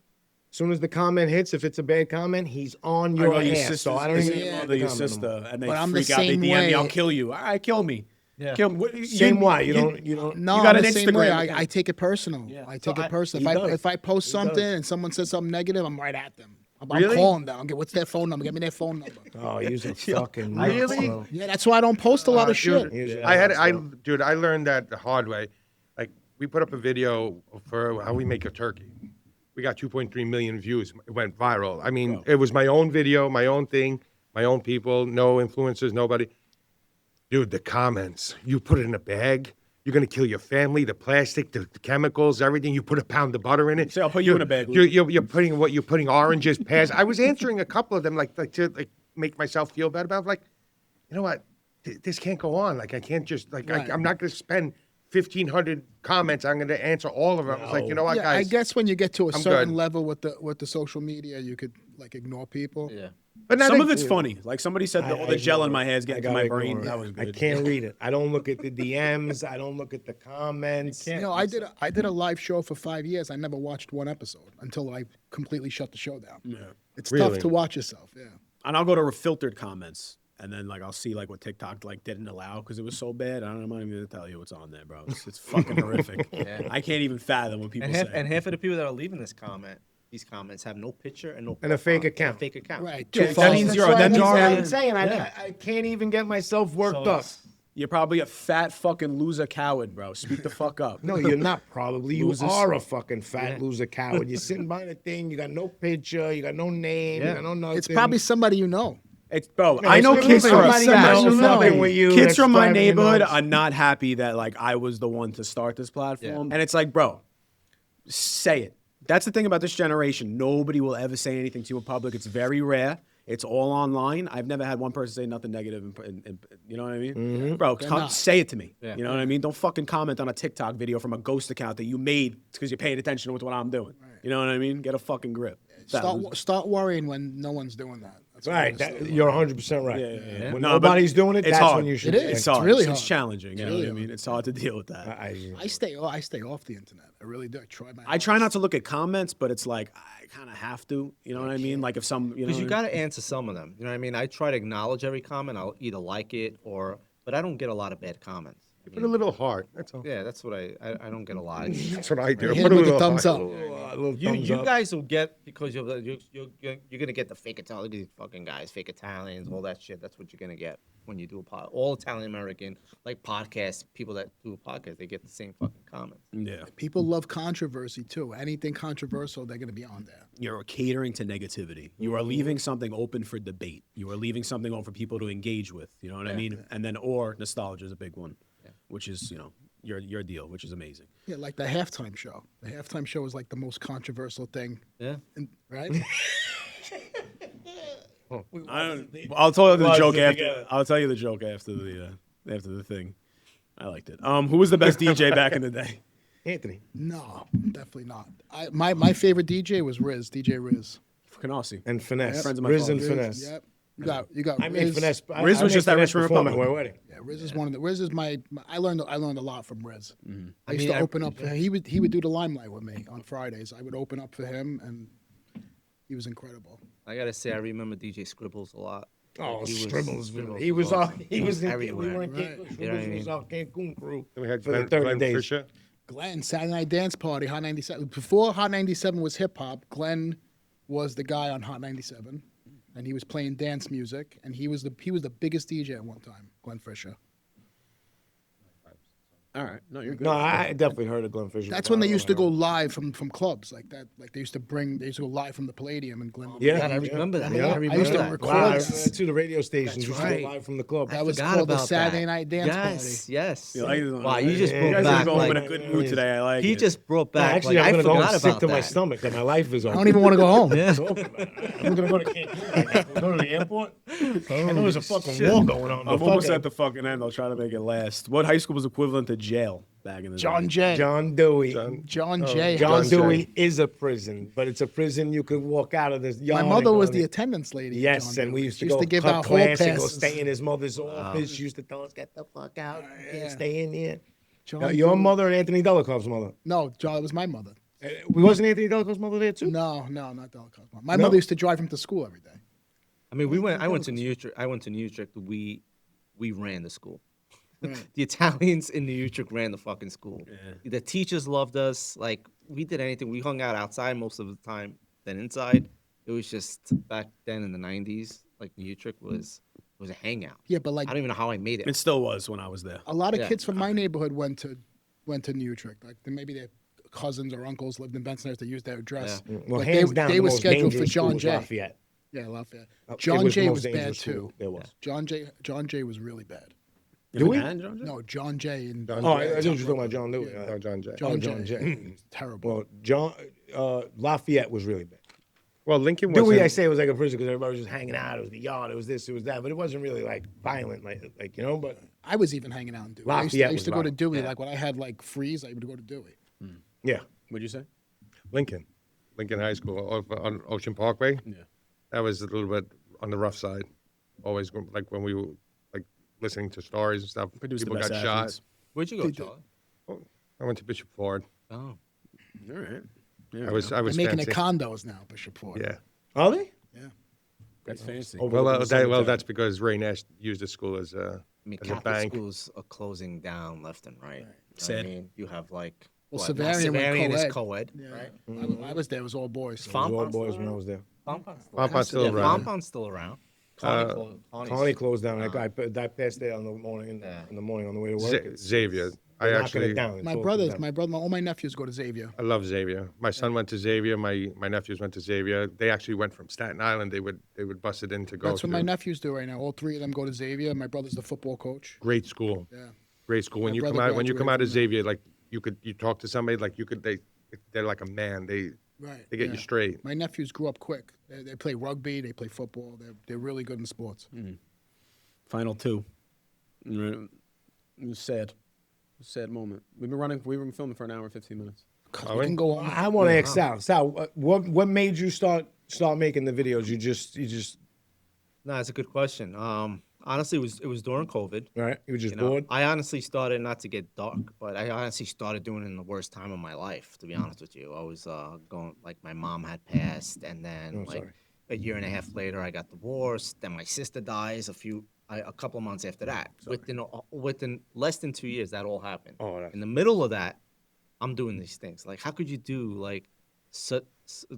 As soon as the comment hits, if it's a bad comment, he's on your I know ass. So I don't even your read mother, the your comment no more. sister, and they But I'm the freak out. They same DM way. me. I'll kill you. All right, kill me. Yeah. Kill me. Same why you don't. No, You got I'm an the same way. Instagram. I take it personal. Yeah. I take So it personal. he does. If I post He something does. and someone says something negative, I'm right at them. I'm Really? calling them. What's their phone number? Give me their phone number. Oh, he's a fucking Really? bro. Yeah, that's why I don't post a lot of shit. He's a- I learned that the hard way. Like we put up a video for how we make a turkey. We got 2.3 million views. It went viral. I mean, it was my own video, my own thing, my own people, no influencers, nobody. Dude, the comments. You put it in a bag. You're gonna kill your family. The plastic, the chemicals, everything. You put a pound of butter in it. Say, I'll put you in a bag. You're putting oranges, pears. I was answering a couple of them to make myself feel bad about. Like, you know what? This can't go on. Like I can't just like Right. I'm not gonna spend 1,500 comments. I'm gonna answer all of them. It's like, you know what, Yeah, I guys? guess when you get to a I'm certain good. level with the social media, you could like ignore people. Yeah. But now Some they- of it's funny. Like somebody said, all the gel in my hair is getting to my brain. That was I good. can't read it. I don't look at the DMs. I don't look at the comments. You know, I did a live show for 5 years. I never watched one episode until I completely shut the show down. Yeah. It's Really? tough to watch yourself. Yeah. And I'll go to filtered comments, and then like I'll see like what TikTok like didn't allow because it was so bad. I'm not even gonna tell you what's on there, bro. It's fucking horrific. Yeah. I can't even fathom what people And half, say. and half of the people that are leaving these comments have no picture and no And a fake profile, account. A fake account. Right. Yeah, Two that means followers. you're- that means I'm saying. I can't even get myself worked So up. You're probably a fat fucking loser coward, bro. Speak the fuck up. No, you're not probably. You Losers. are a fucking fat loser coward. You're sitting behind a thing. You got no picture. You got no name. You got no nothing. It's probably somebody you know. It's bro. No, I know it's kids probably from somebody that that you knows know. nothing with you. kids that's from my driving you neighborhood nuts. are not happy that like I was the one to start this platform. And it's like, bro, say it. That's the thing about this generation. Nobody will ever say anything to you in public. It's very rare. It's all online. I've never had one person say nothing negative. You know what I mean? Bro, not. say it to me. Yeah. You know what I mean? Don't fucking comment on a TikTok video from a ghost account that you made because you're paying attention to what I'm doing. You know what I mean? Get a fucking grip. Fat loser. Start worrying when no one's doing that. That's what Right, I start that, you're 100% right. Yeah. When No, but nobody's doing it, it's that's hard. when you should. It is. It's hard. really It's hard. challenging. You know really what I mean? It's hard to deal with that. I stay off the internet. I really do. I try my. I try not to look at comments, but it's like I kind of have to. You know what I mean? Like if some, you know, Because you got to answer some of them. You know what I mean? I try to acknowledge every comment. I'll either like it but I don't get a lot of bad comments. I Put a mean, little heart. That's all. yeah, that's what I don't get a lot. That's what I do. Hit Put him a with the little thumbs heart. up. You guys will get because you're gonna get the fake Italian. Look at these fucking guys, fake Italians, all that shit. That's what you're gonna get when you do a pod. All Italian American like podcasts, people that do a podcast, they get the same fucking comments. yeah. People love controversy too. Anything controversial, they're gonna be on there. You're catering to negativity. You are leaving something open for debate. You are leaving something open for people to engage with. You know what I mean? And then or nostalgia is a big one, which is your deal, which is amazing. Yeah, like the halftime show. The halftime show is like the most controversial thing, Yeah. right? I'll tell you the Watched joke it after. together. I'll tell you the joke after the thing. I liked it. Who was the best DJ back in the day? Anthony. No, definitely not. My favorite DJ was DJ Riz. Canarsie. And Finesse. Friends of my Riz and father's. Finesse. Yep. You got. I made Riz. Finesse. Riz I was made just at Finesse Richmond perform at Republic. my wedding. Yeah, Riz is one of the. Riz is my. I learned a lot from Riz. I used mean, to open up. He would do the Limelight with me on Fridays. I would open up for him, and he was incredible. I gotta say, I remember DJ Scribbles a lot. Oh, He was- Scribbles. Scribbles He was was he was in, everywhere. we were in Right. Cancun. You know what I Scribbles was mean? our Cancun crew Then we had for the Glenn, 30 Glenn days. Fisher. Glenn, Saturday Night Dance Party, Hot 97. Before Hot 97 was hip hop, Glenn was the guy on Hot 97, and he was playing dance music, and he was the biggest DJ at one time. Glenn Fisher. All right. No, you're good. No, I definitely heard of Glenn Fisher. That's but when I they don't used to know. go live from clubs like that. Like they used to go live from the Palladium, and Glenn. Yeah, God, I remember that. Yeah. I I remember used to that. record- Wow, Chords. to the radio stations. That's used to right. go live from the club. That was Forgot called the about Saturday that. Night Dance Yes, Party. yes. You like it? Wow, you just You brought guys are back going like in a good mood today. I like he it. just brought No, back. actually, like, I'm I gonna go forgot sick about to my that. stomach that my life is over. I don't even want to go home. Yeah. I'm gonna go to Cancun. Right now. Go to the airport. I know there's a fucking war going on. I'm but almost fuck at the fucking end. I'll try to make it last. What high school was equivalent to jail back in the John day? Jay. John Dewey. John Jay. John John Dewey Jay. is a prison, but it's a prison you could walk out of this yard. My and mother go was in the there. attendance lady. at Yes, John and we Dewey. used to She go give cut out hall class and go passes. stay in his mother's office. She used to tell us, "Get the fuck out! You Yeah. can't stay in here." John Your Dewey. mother and Anthony Delacour's mother. No, John. It was my mother. Wasn't Anthony Delacour's mother there too? No, not Delacour's mom. My No? mother used to drive him to school every day. I mean, I went to New Utrecht. I went to New Utrecht. We ran the school. The Italians in New Utrecht ran the fucking school. The teachers loved us. Like we did anything. We hung out outside most of the time than inside. It was just back then in the '90s. Like New Utrecht was a hangout. Yeah, but like I don't even know how I made it. It still was when I was there. a lot of Yeah. kids from my neighborhood went to New Utrecht. Like maybe their cousins or uncles lived in Bensonhurst. They used their address. Well, But hands down, they the were most scheduled for dangerous school John was Jay. Lafayette. Yeah, Lafayette. It John was the Jay most was bad dangerous too. school there was. John Jay was really bad. You we? had John Jay? No, John Jay and John Oh, Jay. I thought you were talking about John Dewey. No, John Jay. John John Jay. Jay. Terrible. Well, Lafayette was really bad. Well, Lincoln Dewey, wasn't. I say, was like a prison because everybody was just hanging out. It was the yard. It was this. It was that. But it wasn't really like violent, like you know. But I was even hanging out in Dewey. I Lafayette used to was go to violent. Dewey. Like when I had like freeze, I would go to Dewey. yeah, What'd you say? Lincoln High School on Ocean Parkway. Yeah. That was a little bit on the rough side. Always like when we were like listening to stories and stuff. Produced the People best got shot. athletes. Where'd you go, They did. Charlie? I went to Bishop Ford. Oh, All right. I was They're making fancy. it condos now, Bishop Ford. Yeah. are they? That's fancy. Over Well, the cemetery. that's because Ray Nash used the school as a I mean, as a Catholic bank. schools are closing down left and right. You know what Sad. I mean, you have like Well, what, now Savarian went Savarian is co-ed. co-ed, Yeah. right? I was there. It was all boys. It was all Fonpon's boys still when I around? was there. Fonpon's still Fonpon's around. still Yeah, around. Fonpon's still around. Connie closed down. I passed there in the morning. In the morning on the way to work. Xavier. I They're knocking actually it down. My It's brothers, all- all my nephews go to Xavier. I love Xavier. My son went to Xavier. My nephews went to Xavier. They actually went from Staten Island. They would bus it in to go. That's what to my nephews do right now. All three of them go to Xavier. My brother's the football coach. Great school. Yeah. Great school. When My you come brother out, graduated of from Xavier, like you talk to somebody, like they're like a man. They Right. get yeah. you straight. My nephews grew up quick. They play rugby. They play football. They're really good in sports. Final two. It was sad. It was a sad moment. We've been filming for an hour and 15 minutes. We can go on. I want to ask Sal. Sal, what made you start making the videos? You just No, that's a good question. Honestly, it was during COVID. right? You were just You know, bored. I honestly started, not to get dark, but I honestly started doing it in the worst time of my life, to be honest with you. I was going, like, my mom had passed, and then, Oh, like, sorry. a year and a half later, I got divorced. Then my sister dies a couple of months after that. Within less than 2 years, that all happened. Oh, that's- In the middle of that, I'm doing these things. Like, how could you do, like,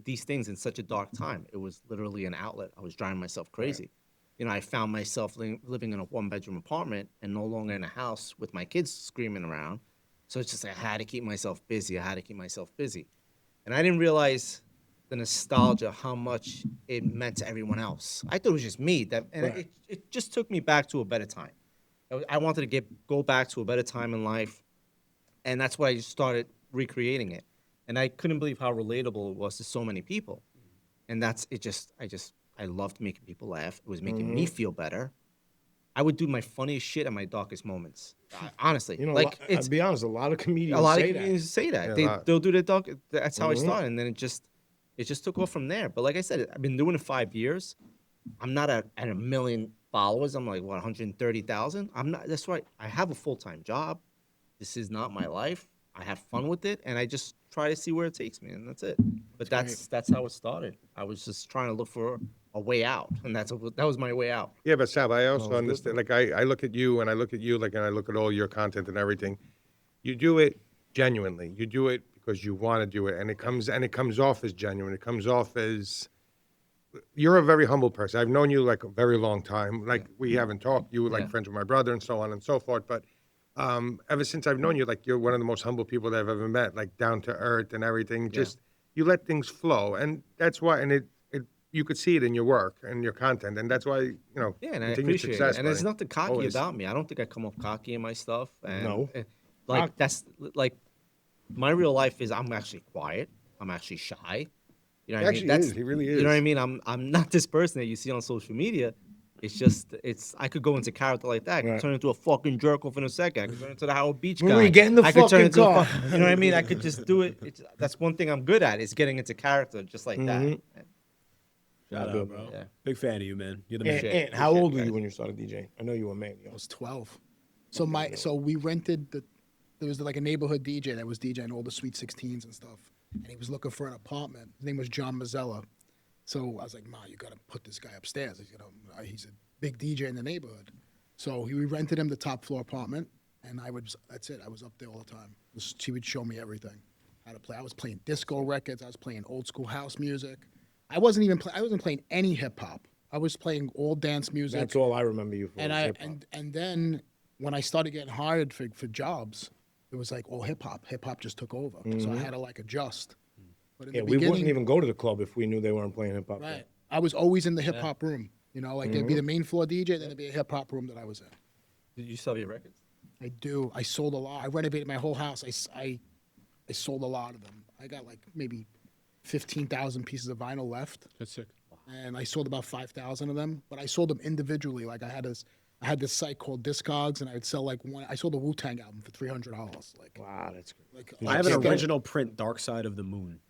these things in such a dark time? It was literally an outlet. I was driving myself crazy. You know, I found myself living in a one-bedroom apartment and no longer in a house with my kids screaming around. So it's just I had to keep myself busy. And I didn't realize the nostalgia, how much it meant to everyone else. I thought it was just me. It just took me back to a better time. I wanted to go back to a better time in life. and that's why I just started recreating it. And I couldn't believe how relatable it was to so many people. And that's it. I loved making people laugh. It was making me feel better. I would do my funniest shit at my darkest moments. Honestly, You know, like I'll be honest, a lot of comedians a lot of say comedians say that. Yeah, a lot. They'll do their dark. That's how I started, and then it just took off from there. But like I said, I've been doing it 5 years. I'm not at a million followers. I'm like, what, 130,000? I'm not. That's right. I have a full-time job. This is not my life. I have fun with it, and I just try to see where it takes me, and that's it. But that's how it started. I was just trying to look for a way out, and that was my way out. Yeah, but Sal, I also understand. Like I look at you, and I look at you, like, and I look at all your content and everything. You do it genuinely. You do it because you want to do it, and it comes off as genuine. It comes off as you're a very humble person. I've known you like a very long time. Like we haven't talked. You were like friends with my brother and so on and so forth. But ever since I've known you, like you're one of the most humble people that I've ever met. Like down to earth and everything. Just you let things flow, and that's why. And it you could see it in your work and your content, and that's why Yeah, and I continued appreciate success, it. And there's buddy. nothing cocky Always. about me. I don't think I come off cocky in my stuff. And, No. like that's like my real life is I'm actually quiet. I'm actually shy. You know what I mean? Actually is. He really You know what I is. mean? I'm not this person that you see on social media. It's just I could go into character like that. I could Right. turn into a fucking jerk off in a second. I could turn into the Howard Beach When guy. we get in the I could turn fucking into a car. you know what I mean? I could just do it. That's one thing I'm good at is getting into character just like that. Shout out, bro. Yeah. Big fan of you, man. You're the man. And how old were you when you started DJing? I know you were man. I was 12. So we rented there was like a neighborhood DJ that was DJing all the Sweet 16s and stuff, and he was looking for an apartment. His name was John Mazzella. So I was like, "Ma, you gotta put this guy upstairs. He's a big DJ in the neighborhood." So we rented him the top floor apartment, and that's it. I was up there all the time. She would show me everything, how to play. I was playing disco records. I was playing old school house music. I wasn't playing any hip hop. I was playing all dance music. That's all I remember you for. And was hip-hop. and then when I started getting hired for jobs, it was like all hip hop. Hip hop just took over. So I had to like adjust. But in Yeah, the we beginning, wouldn't even go to the club if we knew they weren't playing hip hop. right. I was always in the hip hop room. You know, like there'd be the main floor DJ, then there'd be a hip hop room that I was in. Did you sell your records? I do. I sold a lot. I renovated my whole house. I sold a lot of them. I got like maybe 15,000 pieces of vinyl left. That's sick. And I sold about 5,000 of them, but I sold them individually. Like I had this site called Discogs, and I would sell like one. I sold a Wu-Tang album for $300. Like, Wow, that's good. like I have an still- original print Dark Side of the Moon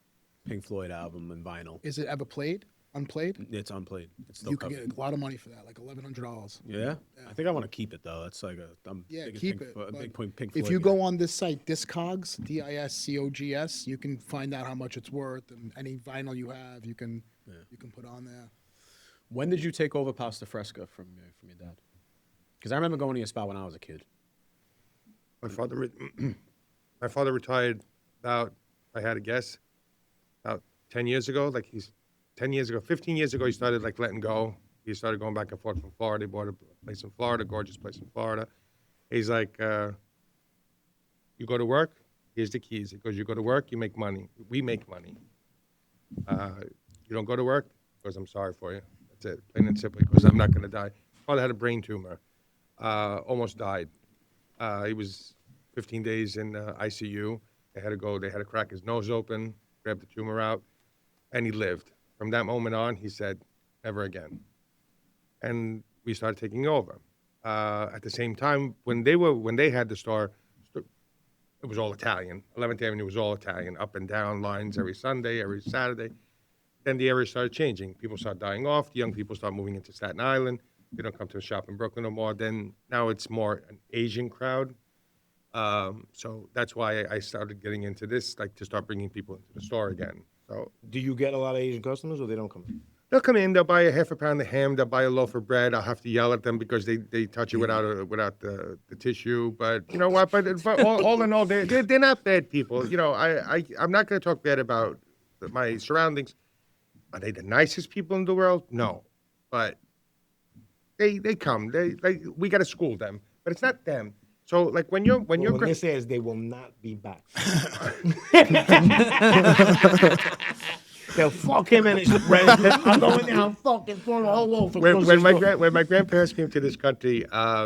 Pink Floyd album in vinyl. Is it ever played? Unplayed? It's unplayed. It's still You could covered. get a lot of money for that, like $1,100. Yeah? I think I want to keep it though. That's like I'm Yeah, big keep Pink, it. a but big Pink Floyd if you guy. go on this site, Discogs, Discogs, you can find out how much it's worth, and any vinyl you have, you can put on there. When did you take over Pastafresca from your dad? Because I remember going to your spot when I was a kid. My father retired about, I had to guess, about 10 years ago. Like 10 years ago, 15 years ago, he started like letting go. He started going back and forth from Florida. He bought a place in Florida, gorgeous place in Florida. He's like, you go to work, here's the keys. He goes, you go to work, you make money. We make money. You don't go to work, because I'm sorry for you. That's it, plain and simply, because I'm not going to die. Father had a brain tumor, almost died. He was 15 days in ICU. They had to crack his nose open, grab the tumor out, and he lived. From that moment on, he said, never again. And we started taking over. At the same time, when they had the store, it was all Italian. 11th Avenue was all Italian, up and down lines every Sunday, every Saturday. Then the area started changing. People started dying off. The young people started moving into Staten Island. They don't come to a shop in Brooklyn no more. Then now it's more an Asian crowd. So that's why I started getting into this, like to start bringing people into the store again. So Do you get a lot of Asian customers, or they don't come in? they'll come in, they'll buy a half a pound of ham, they'll buy a loaf of bread. I'll have to yell at them because they touch it without the tissue. But you know what? But all in all, they're not bad people. You know, I'm not going to talk bad about my surroundings. Are they the nicest people in the world? No, but they come. We got to school them, but it's not them. So like when you're When gra- they say is they will not be back. They'll fuck him and his friends. I'm going down fucking for a whole loaf. When my grandparents came to this country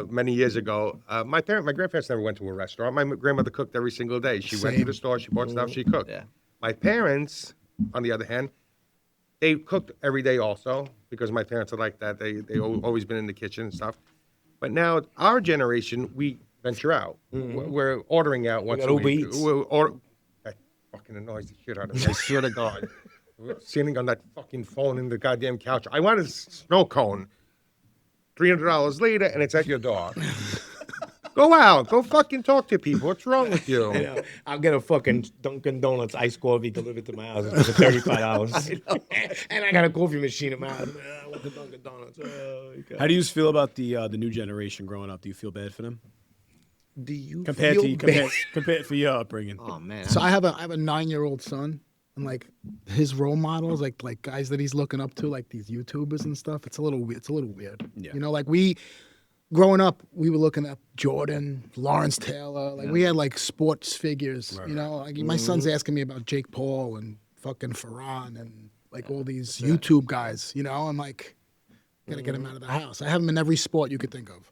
many years ago, my grandparents never went to a restaurant. My grandmother cooked every single day. She went to the store, she bought stuff, she cooked. Yeah. My parents, on the other hand, they cooked every day also because my parents are like that. They always been in the kitchen and stuff. But now our generation, we venture out. We're ordering out once got a Uber week. Eats. That fucking annoys the shit out of me. I swear to God. Sitting on that fucking phone in the goddamn couch. I want a snow cone. $300 later, and it's at your door. Go out. Go fucking talk to people. What's wrong with you? You know, I'll get a fucking Dunkin' Donuts iced coffee delivered to my house for $35. And I got a coffee machine in my house. I want the Dunkin' Donuts. How do you feel about the new generation growing up? Do you feel bad for them Do you compared feel to bad? compared for your upbringing? Oh man. So I have a 9-year-old son, and like his role models, like guys that he's looking up to, like these YouTubers and stuff. It's a little weird. Yeah. You know, like growing up, we were looking at Jordan, Lawrence Taylor. Like we had like sports figures. You know, like my son's asking me about Jake Paul and fucking Ferran and like all these YouTube guys. You know, I'm like, gotta get him out of the house. I have him in every sport you could think of.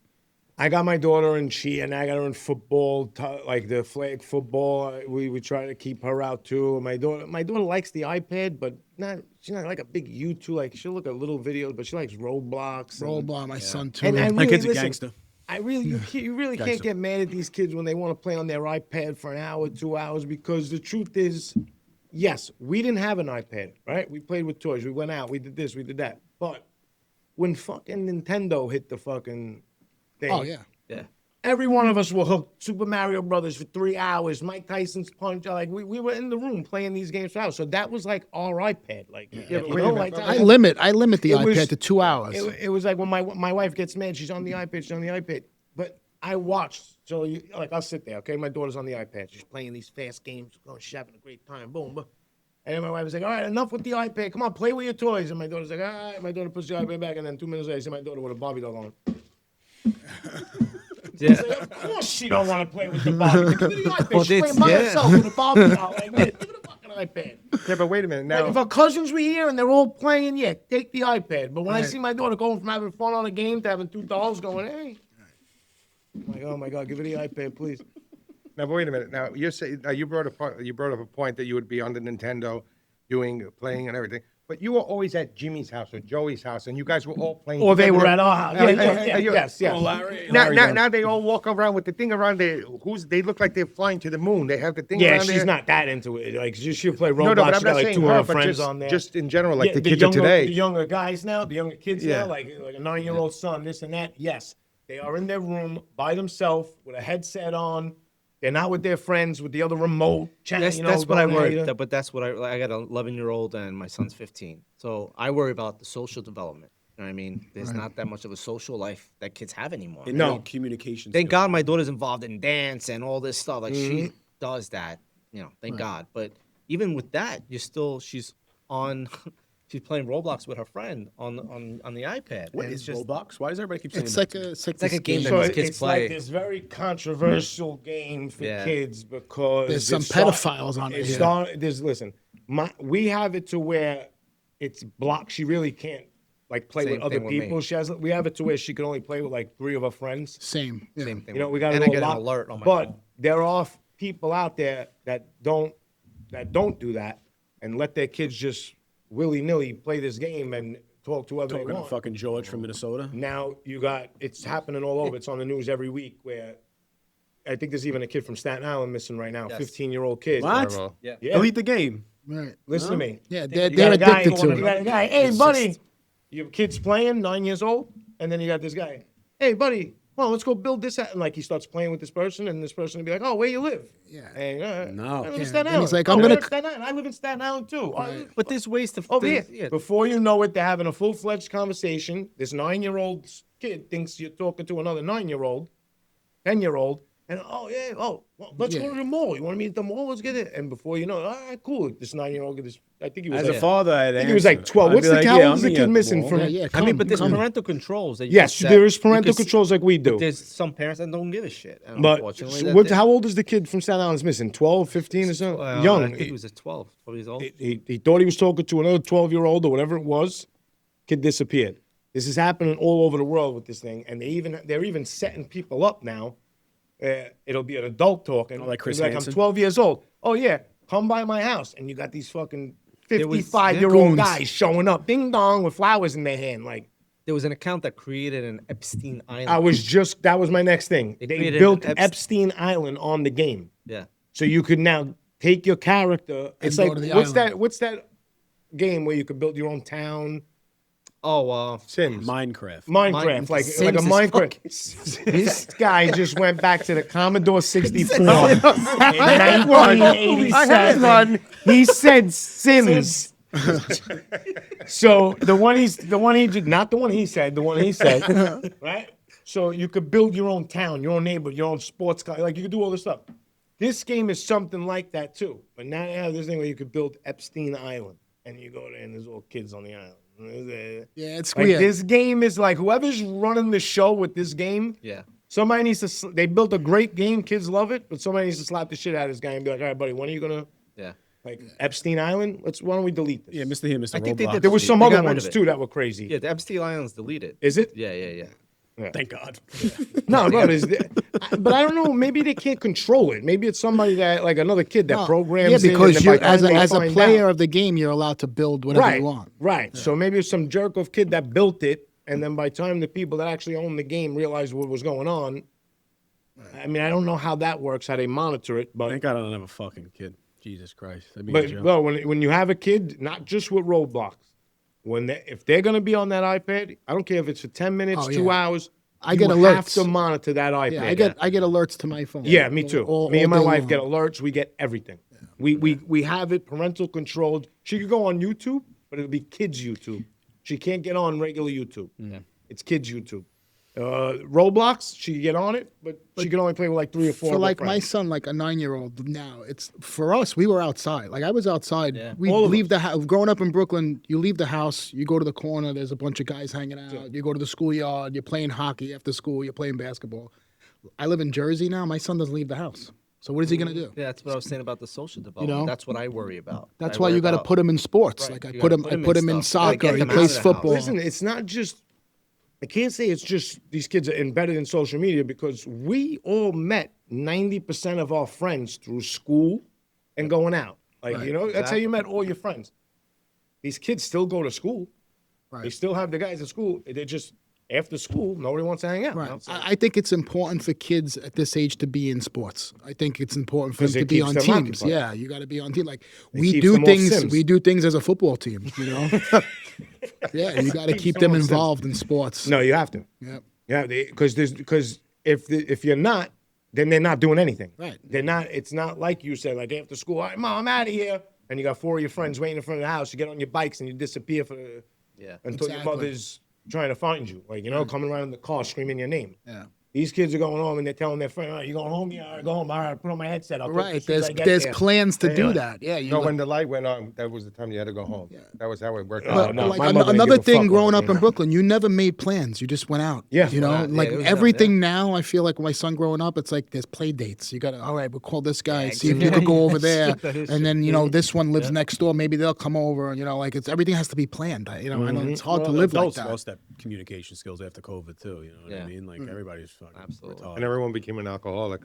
I got my daughter and I got her in football, like the flag football. We try to keep her out too. My daughter likes the iPad, but she's not like a big YouTube. Like she'll look at little videos, but she likes Roblox. Roblox, my son too. And I My really, kid's a listen, gangster. I really, you really can't Gangster. get mad at these kids when they want to play on their iPad for an hour, 2 hours, because the truth is, yes, we didn't have an iPad, right? We played with toys. We went out. We did this. We did that. But when fucking Nintendo hit the fucking thing, Oh yeah. Yeah. every one of us were hooked. Super Mario Brothers for 3 hours. Mike Tyson's Punch. Like we were in the room playing these games for hours. So that was like our iPad. Like but you wait a know, minute. like I limit the It iPad was- to 2 hours. it was like when my wife gets mad, she's on the iPad. She's on the iPad. But I watched. So like I'll sit there. Okay, my daughter's on the iPad. She's playing these fast games. Oh, she's having a great time. Boom, boom. And then my wife was like, all right, enough with the iPad. Come on, play with your toys. And my daughter's like, all right. My daughter puts the iPad back. And then 2 minutes later, I see my daughter with a Barbie doll on. Yeah. Of course she don't want to play with the Barbie. Give me the iPad. Well, She's it's- playing by yeah. herself with a Barbie doll. Like, man, give me the fucking iPad. Yeah, but wait a minute. Like, Now, if our cousins were here and they're all playing, yeah, take the iPad. But when I Right. see my daughter going from having fun on a game to having 2 dolls going, hey. I'm like, oh my God, give her the iPad, please. Now, but wait a minute. Now, you brought up a point that you would be on the Nintendo, playing and everything. But you were always at Jimmy's house or Joey's house, and you guys were all playing. Or they together. were at our house. Yes. Now they all walk around with the thing around there. They look like they're flying to the moon. They have the thing Yeah, around there. she's not that into it. Like, she'll play Roblox. No, but I'm She got not like saying 2 of her, her but friends just, on there. just in general, like Yeah, the kids of today. The younger guys now, the younger kids Yeah. now, like a 9-year-old son, this and that. Yes, they are in their room by themselves with a headset on. They're not with their friends with the other remote. That's, you know, that's what I going at worry. you. But that's what I got an 11-year-old and my son's 15. So I worry about the social development. You know what I mean? There's not that much of a social life that kids have anymore. No. Communication. Thank skills. God my daughter's involved in dance and all this stuff. Like Mm-hmm. she does that. You know, thank God. But even with that, she's on. She's playing Roblox with her friend on the iPad. What And is it's just Roblox? Why does everybody keep saying It's that? like a game that So these kids it's play. like this very controversial game for Yeah. kids because There's some it start- pedophiles on it. Listen, we have it to where it's blocked. She really can't like play Same with other thing with me. people. We have it to where she can only play with like 3 of her friends. Same. Yeah. Same thing. You know, we got to and go I get lock- an alert on my But phone. there are people out there that don't do that and let their kids just willy-nilly play this game and talk to whoever they Talking to want. fucking George from Minnesota. Now it's happening all over. It's on the news every week where I think there's even a kid from Staten Island missing right now, Yes. 15-year-old kid. What? Terrible. Yeah. Yeah. Delete the game. Right. Listen to me. Yeah, You they're got a guy- addicted to You it. got a guy, hey, buddy. Your kid's playing, 9 years old, and then you got this guy, hey, buddy, come on, let's go build this. And like he starts playing with this person, and this person will be like, oh, where you live? Yeah. And, No. I live in Yeah, Staten then Island. he's like, "Oh, I'm I gonna live in Staten Island. I live in Staten Island, too. But there's ways to. Over here. Yeah. Before you know it, they're having a full-fledged conversation. This 9-year-old kid thinks you're talking to another 9-year-old, 10-year-old, And let's go to the mall. You want to meet at the mall? Let's get it. And before you know it, all right, cool. This 9-year-old get this. I think he was As like, a father, I think he was like 12. I'd What's be the like, how yeah, old is the I'm kid at missing mall. from? Yeah, I mean, but there's come. parental controls. That you Yes, can set. there is You parental can s- controls like we do. But there's some parents that don't give a shit. And But unfortunately, how old is the kid from Staten Island's missing? 12, 15 or something? Well, Young. I think he was at 12. Probably years old. He thought he was talking to another 12-year-old or whatever it was. Kid disappeared. This is happening all over the world with this thing, and they're even setting people up now. It'll be an adult talking. Oh, like Chris He'll be Hansen? I'm 12 years old. Oh yeah, come by my house, and you got these fucking There was- 55-year-old goons. guys showing up, ding dong, with flowers in their hand. Like There was an account that created an Epstein Island. that was my next thing. They They created built an Epstein Island on the game, Yeah. so you could now take your character. It's go like to the what's island. that? What's that game where you could build your own town? Oh, Sims. Minecraft. Minecraft, like Sims a is Minecraft. This guy just went back to the Commodore 64 in 1987. He said Sims. So the one he did, not the one he said, the one he said, right? So you could build your own town, your own neighborhood, your own sports car, like you could do all this stuff. This game is something like that too, but now you have this thing where you could build Epstein Island, and you go there and there's all kids on the island. Yeah, it's Like weird. this game is like whoever's running the show with this game. yeah. Somebody needs to. They built a great game. Kids love it, but somebody needs to slap the shit out of this guy and be like, "All right, buddy, when are you gonna Yeah. like Epstein Island? Why don't we delete this?" Yeah, Mr. Here, Mr. I think they Roblox. did. There was some They other got rid ones of it. too that were crazy. Yeah, the Epstein Island's deleted. Is it? Yeah. Thank God. No, bro. But I don't know. Maybe they can't control it. Maybe it's somebody that like another kid that No. programs. Yeah, it, and because then you're by the time they as a find player out- of the game, you're allowed to build whatever right, you want. right. So maybe it's some jerk of kid that built it, and then by the time the people that actually own the game realized what was going on. I mean, I don't know how that works, how they monitor it, but Thank God I don't have a fucking kid. Jesus Christ. That'd be a But joke. well, when you have a kid, not just with Roblox, if they're gonna be on that iPad, I don't care if it's for 10 minutes, Oh, 2 yeah. hours. I you get have alerts. to monitor that iPad. Yeah, I get alerts to my phone. Yeah, me too. All- me and all my day wife long. get alerts. We get everything. We have it parental controlled. She could go on YouTube, but it'll be kids YouTube. She can't get on regular YouTube. It's kids YouTube. Roblox, she can get on it, but she can only play with like 3 or 4. For of her like my friends. son, like a 9-year-old now, it's for us. We were outside. Like I was outside. Yeah. We All of leave the house. Growing up in Brooklyn, you leave the house, you go to the corner. There's a bunch of guys hanging out. You go to the schoolyard. You're playing hockey after school. You're playing basketball. I live in Jersey now. My son doesn't leave the house. So what is he gonna do? Yeah, that's what I was saying about the social development. know? That's what I worry about. That's I why worry you got to about- put him in sports. Right, Like I you put gotta him. put I him put in him in stuff. You gotta soccer. get He them out plays of the house. football. Listen, it's not just. I can't say it's just these kids are embedded in social media because we all met 90% of our friends through school and going out. Like, Right, you know, that's how you met all your friends. These kids still go to school. They Right. still have the guys at school. They're just, after school, nobody wants to hang out. Right. I think it's important for kids at this age to be in sports. I think it's important for 'Cause them it to be keeps on them teams. occupied. Yeah, you got to be on team. Like It we keeps do them off things. Sims. We do things as a football team. You know. Yeah, you got to keep them them off Sims. involved in sports. No, you have to. Yeah. Yeah, because if you're not, then they're not doing anything. Right. They're not. It's not like you said, like after school. All right, Mom, I'm out of here. And you got 4 of your friends waiting in front of the house. You get on your bikes and you disappear Yeah. until your Exactly. mother's trying to find you. Like, you know, coming around in the car screaming your name. Yeah. These kids are going home and they're telling their friend, all right, you going home? Yeah, all right, go home. All right, put on my headset. I'll talk to you Right. as soon as I get There's there." plans to do Yeah. that. Yeah. You No, know, when the light went on, that was the time you had to go home. That was how it worked. Oh, But no, like my mother didn't another give a thing fuck growing about up me. in Brooklyn, you never made plans. You just went out. Yeah. You know, Yeah, like it was everything now, I feel like my son growing up, it's like there's play dates. You got to, all right, we'll call this guy, see if you could go over there. That is And then, you know, this one lives next door. Maybe they'll come over. You know, like it's everything has to be planned. You know, I know it's hard to Well, live like adults that. lost that communication skills after COVID too. You know what I Yeah. mean? Like everybody's fucking Absolutely. retarded. And everyone became an alcoholic.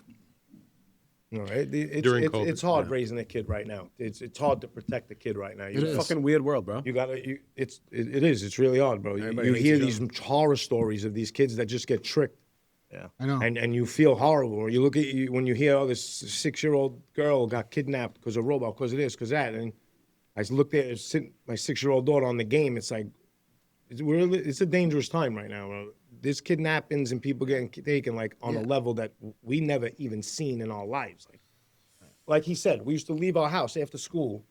No, it's During COVID, it's hard yeah. raising a kid right now. It's hard to protect a kid right now. You It gotta- is. Fucking weird world, bro. You gotta. It is. It's really hard, bro. Everybody You hates hear each these horror stories of these kids that just get tricked, I know. and you feel horrible. Or you look at you when you hear, oh, this 6-year-old girl got kidnapped because of robot, because of this, because that, and I looked at my 6-year-old daughter on the game. It's like it's a dangerous time right now, bro. There's kidnappings and people getting taken like on a level that we never even seen in our lives. Like he said, we used to leave our house after school,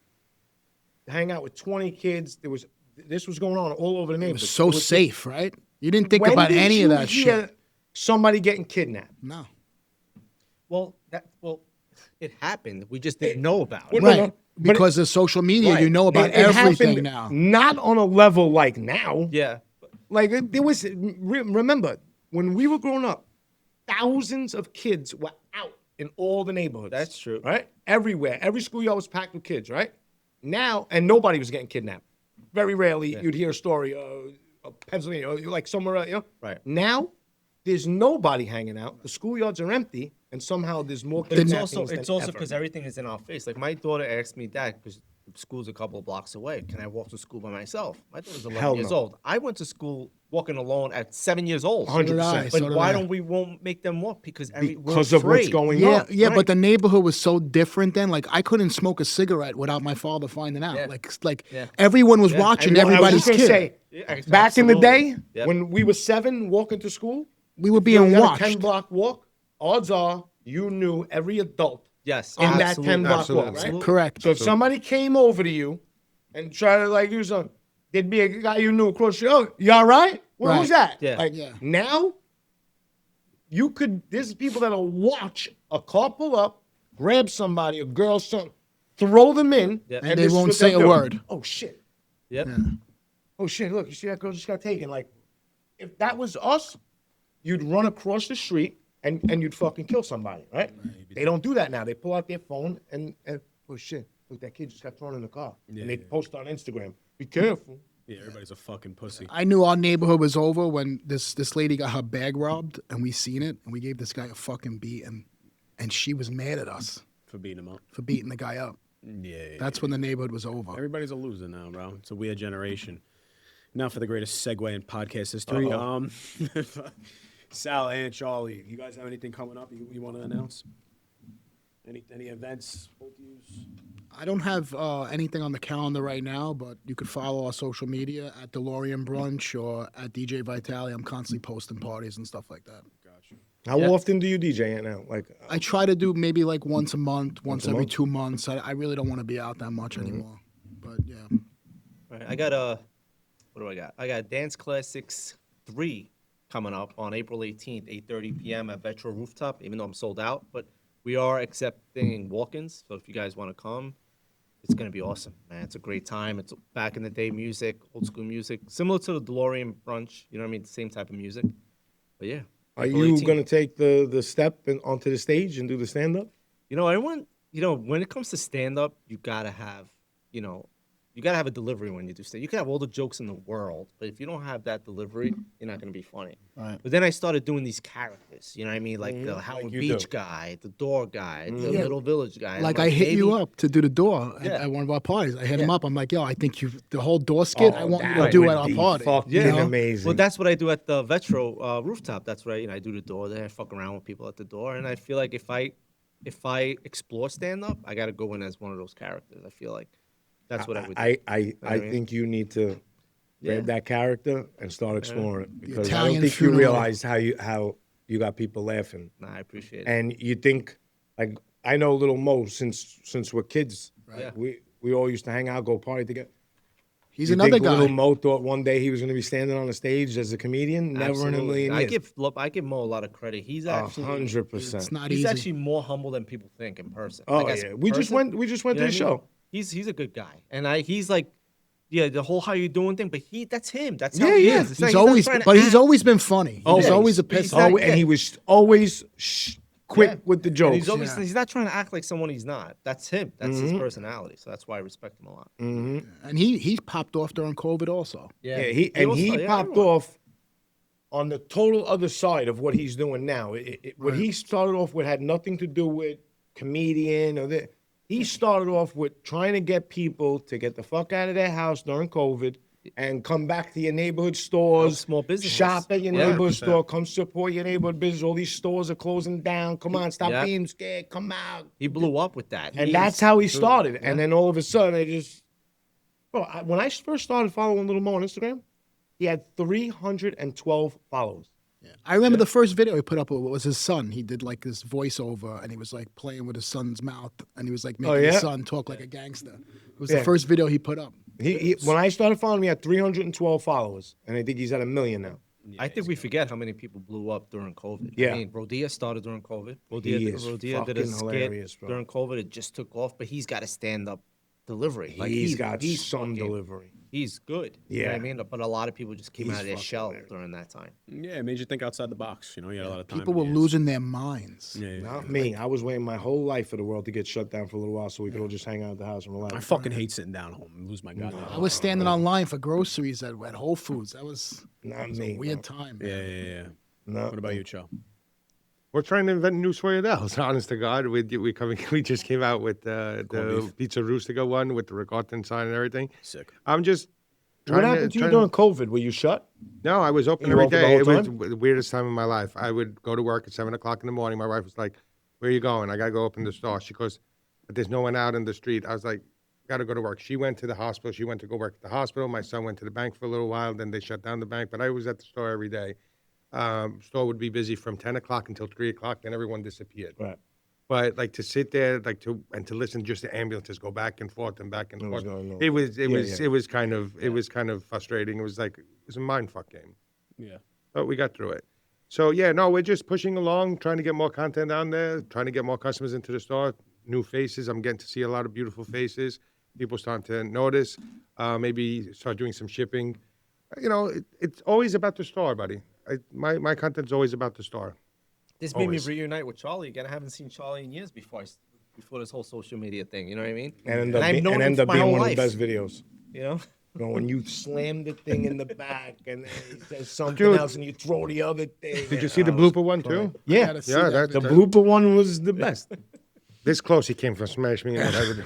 hang out with 20 kids. This was going on all over the It neighborhood. was so safe, right? You didn't think When about did any you of that hear shit. Somebody getting kidnapped. No. it happened. We just didn't know about it. Well, Right. no, but Because of social media, right. you know about It everything happened now. Not on a level like now. Yeah. Like there was. Remember when we were growing up, thousands of kids were out in all the neighborhoods. That's true. Right? Everywhere. Every schoolyard was packed with kids, right? Now, and nobody was getting kidnapped. Very rarely you'd hear a story of Pennsylvania, or like somewhere, Right. Now, there's nobody hanging out. The schoolyards are empty, and somehow there's more But it's kidnappings also than ever. because everything is in our face. Like my daughter asked me, Dad, because school's a couple of blocks away, can I walk to school by myself? My daughter's 11 Hell years no. old. I went to school walking alone at 7 years old. 100%. But So did why I. don't we won't make them walk? Because we're Because of what's afraid. going Yeah, on. yeah, Right. but the neighborhood was so different then. Like I couldn't smoke a cigarette without my father finding out. Yeah. Like Yeah. everyone was Yeah. watching And I was everybody's just gonna kid. say, Yeah, back in the absolutely. day, Yep. when we were 7 walking to school, We were you being got a watched. 10-block walk, odds are you knew every adult Yes, in that absolutely. 10-block Absolutely. walk, right? Correct. So if somebody came over to you and tried to like do something, there'd be a guy you knew across the street. Oh, you all right? Well, Right. who's that? Yeah. Like Yeah. now, there's people that'll watch a car pull up, grab somebody, a girl, something, throw them in, Yeah. And they this is won't what say they'll a do. word. Oh shit. Yep. Oh shit, look, you see that girl just got taken. Like, if that was us, you'd run across the street and you'd fucking kill somebody, right? They don't do that now. They pull out their phone and oh shit, look, that kid just got thrown in the car. And they post on Instagram. Be careful. Yeah, everybody's a fucking pussy. I knew our neighborhood was over when this lady got her bag robbed, and we seen it, and we gave this guy a fucking beat, and she was mad at us For beating them up. for beating the guy up. Yeah. That's when the neighborhood was over. Everybody's a loser now, bro. It's a weird generation. Now for the greatest segue in podcast history. Sal and Charlie, you guys have anything coming up you want to announce? Any events? Both of yous? I don't have anything on the calendar right now, but you could follow our social media at DeLorean Brunch or at DJ Vitale. I'm constantly posting parties and stuff like that. Gotcha. How often do you DJ it now? Like, I try to do maybe like once a month, once a every month? 2 months. I really don't want to be out that much anymore. But yeah. Right, I got what do I got? I got Dance Classics 3 coming up on April 18th, 8:30 p.m. at Vetro Rooftop, even though I'm sold out. But we are accepting walk-ins, so if you guys want to come, it's going to be awesome, man. It's a great time. It's back in the day music, old school music, similar to the DeLorean Brunch, you know what I mean? The same type of music. But yeah. are April you 18th. going to take the step onto the stage and do the stand-up? You know, when it comes to stand-up, you got to have, you got to have a delivery when you do stand. You can have all the jokes in the world, but if you don't have that delivery, you're not going to be funny. Right. But then I started doing these characters, you know what I mean? Like the Howard you Beach do. guy, the door guy, the Yeah. Little Village guy. Like I'm I hit you maybe- up to do the door Yeah. at one of our parties. I hit him up. I'm like, yo, I think the whole door skit, I want you to that do would at our be party. Fucking Yeah. amazing. Well, that's what I do at the Vetro rooftop. That's right. I do the door there, I fuck around with people at the door, and I feel like if I explore stand up, I got to go in as one of those characters. I feel like that's what I would. do. I mean? think you need to grab that character and start exploring it because I don't Italian think you funeral. realize how you got people laughing. Nah, I appreciate it. And you think like I know little Mo since we're kids. Yeah. We all used to hang out, go party together. He's You another think little guy. Mo thought one day he was going to be standing on the stage as a comedian? Never in a Absolutely. million years. I give Mo a lot of credit. He's actually 100%. It's not he's easy. actually more humble than people think in person. Oh Like, as yeah, a we just person, went to you the know what I mean? show. He's a good guy, and he's like, yeah, the whole how you doing thing. But that's him. That's how Yeah, he yeah. is. It's not- He's he's not always, trying to but he's act. always been funny. He's always a But he's piss. not- And he was always quick Yeah. with the And jokes. he's not trying to act like someone he's not. That's him. That's his personality. So that's why I respect him a lot. And he popped off during COVID also. Yeah, he popped everyone. off on the total other side of what he's doing now. What he started off with had nothing to do with comedian or that. He started off with trying to get people to get the fuck out of their house during COVID and come back to your neighborhood stores, small businesses. shop at your Yeah. neighborhood store, come support your neighborhood business. All these stores are closing down. Come on, stop Yeah. being scared. Come out. He blew up with that. And that's how he started. And then all of a sudden, when I first started following Little Mo on Instagram, he had 312 followers. I remember the first video he put up was his son. He did like this voiceover, and he was like playing with his son's mouth, and he was like making yeah? his son talk like a gangster. It was Yeah. the first video he put up. When I started following him, he had 312 followers, and I think he's at 1 million now. I think we forget how many people blew up during COVID. Yeah. I mean, Rodia started during COVID. He is Rodia did a fucking skit hilarious, bro. during COVID. It just took off, but he's got a stand-up delivery. Like, He's got some fucking- delivery. He's good. You know what I Yeah. mean? But a lot of people just came He's out of their fucking shell hilarious. during that time. Yeah, it made you think outside the box. You know, you had a lot of time. People on were your hands. losing their minds. Yeah, yeah. Not me. I was waiting my whole life for the world to get shut down for a little while so we could all just hang out at the house and relax. I fucking hate sitting down home and lose my goddamn. I was standing online for groceries at Whole Foods. That was Not a me. weird time. Yeah, yeah, yeah. No. What about you, Cho? We're trying to invent new Soyadels, honest to God. We just came out with the Pizza Rustico one with the Ricotta sign and everything. Sick. I'm just What happened to you during COVID? Were you shut? No, I was open You every open the day. whole It was time? the weirdest time of my life. I would go to work at 7 o'clock in the morning. My wife was like, "Where are you going?" I gotta go open the store. She goes, "But there's no one out in the street." I was like, "Gotta go to work." She went to the hospital. She went to go work at the hospital. My son went to the bank for a little while. Then they shut down the bank. But I was at the store every day. Store would be busy from 10 o'clock until 3 o'clock. Then everyone disappeared. Right. But like to sit there, like to listen just to ambulances go back and forth and back and It was forth. going on. It was Yeah. it was kind of frustrating. It was a mind fuck game. Yeah. But we got through it. So yeah, no, we're just pushing along, trying to get more content down there, trying to get more customers into the store, new faces. I'm getting to see a lot of beautiful faces. People starting to notice. Maybe start doing some shipping. You know, it's always about the store, buddy. My content's always about the store. This made me Always. reunite with Charlie again. I haven't seen Charlie in years before this whole social media thing. You know what I mean? And And I've known him end my up being whole one life. of the best videos. You know? You know, when you slam the thing in the back and then he says something Dude. else and you throw the other thing. Did you see the blooper one too? Yeah. Gotta see Yeah, that that- The video. blooper one was the best. This close he came from Smash Me and whatever.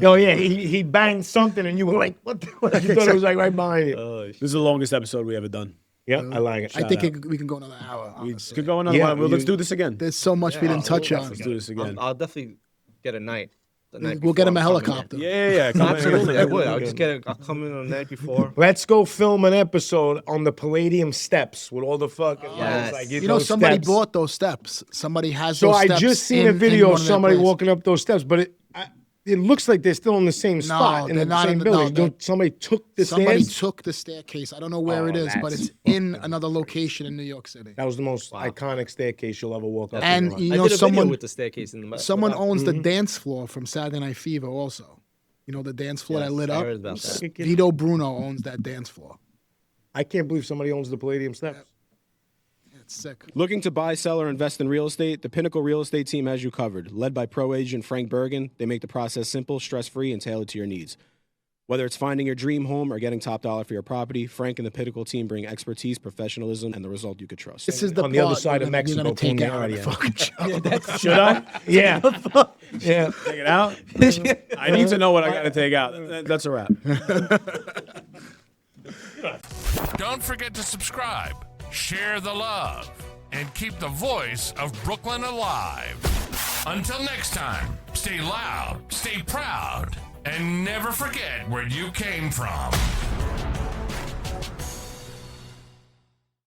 Oh yeah, he banged something and you were like, what? You thought it was like right behind you. This is the longest episode we ever done. Yeah, I like it. I think we can go another hour. We honestly. could go another Yeah, one. Well, let's you- do this again. There's so much we didn't touch on. Let's do this again. I'll definitely get a night. the night We'll get him a before I'm coming helicopter. Yeah. Come in. on. Absolutely, I would. I'll just I'll come in on the night before. Let's go film an episode on the Palladium steps with all the fucking Yes. lights. You know, those somebody steps. bought those steps. Somebody has So those I steps. just seen a in video one of of their somebody places. walking up those steps, but it looks like they're still in the same spot in they're the not same in the- building. no, they're- Don't- somebody took the Somebody stairs. took the staircase. I don't know where Oh, it is, but that's it's in another location in New York City. That was the most iconic staircase you'll ever walk up. And in your life. you I know, did a video someone with the staircase in the someone owns Mm-hmm. the dance floor from Saturday Night Fever also. You know the dance floor that Yes, lit I up? heard about that. Vito Bruno owns that dance floor. I can't believe somebody owns the Palladium steps. It's sick. Looking to buy, sell, or invest in real estate? The Pinnacle Real Estate team has you covered. Led by pro agent Frank Bergen, they make the process simple, stress-free, and tailored to your needs. Whether it's finding your dream home or getting top dollar for your property, Frank and the Pinnacle team bring expertise, professionalism, and the result you could trust. This is the On the other part side you're of gonna- you're Mexico, gonna take Tony out of the Arias. fucking show. Should I Yeah. Yeah. take it out? I need to know what I got to take out. That's a wrap. Don't forget to subscribe, share the love, and keep the voice of Brooklyn alive. Until next time, stay loud, stay proud, and never forget where you came from.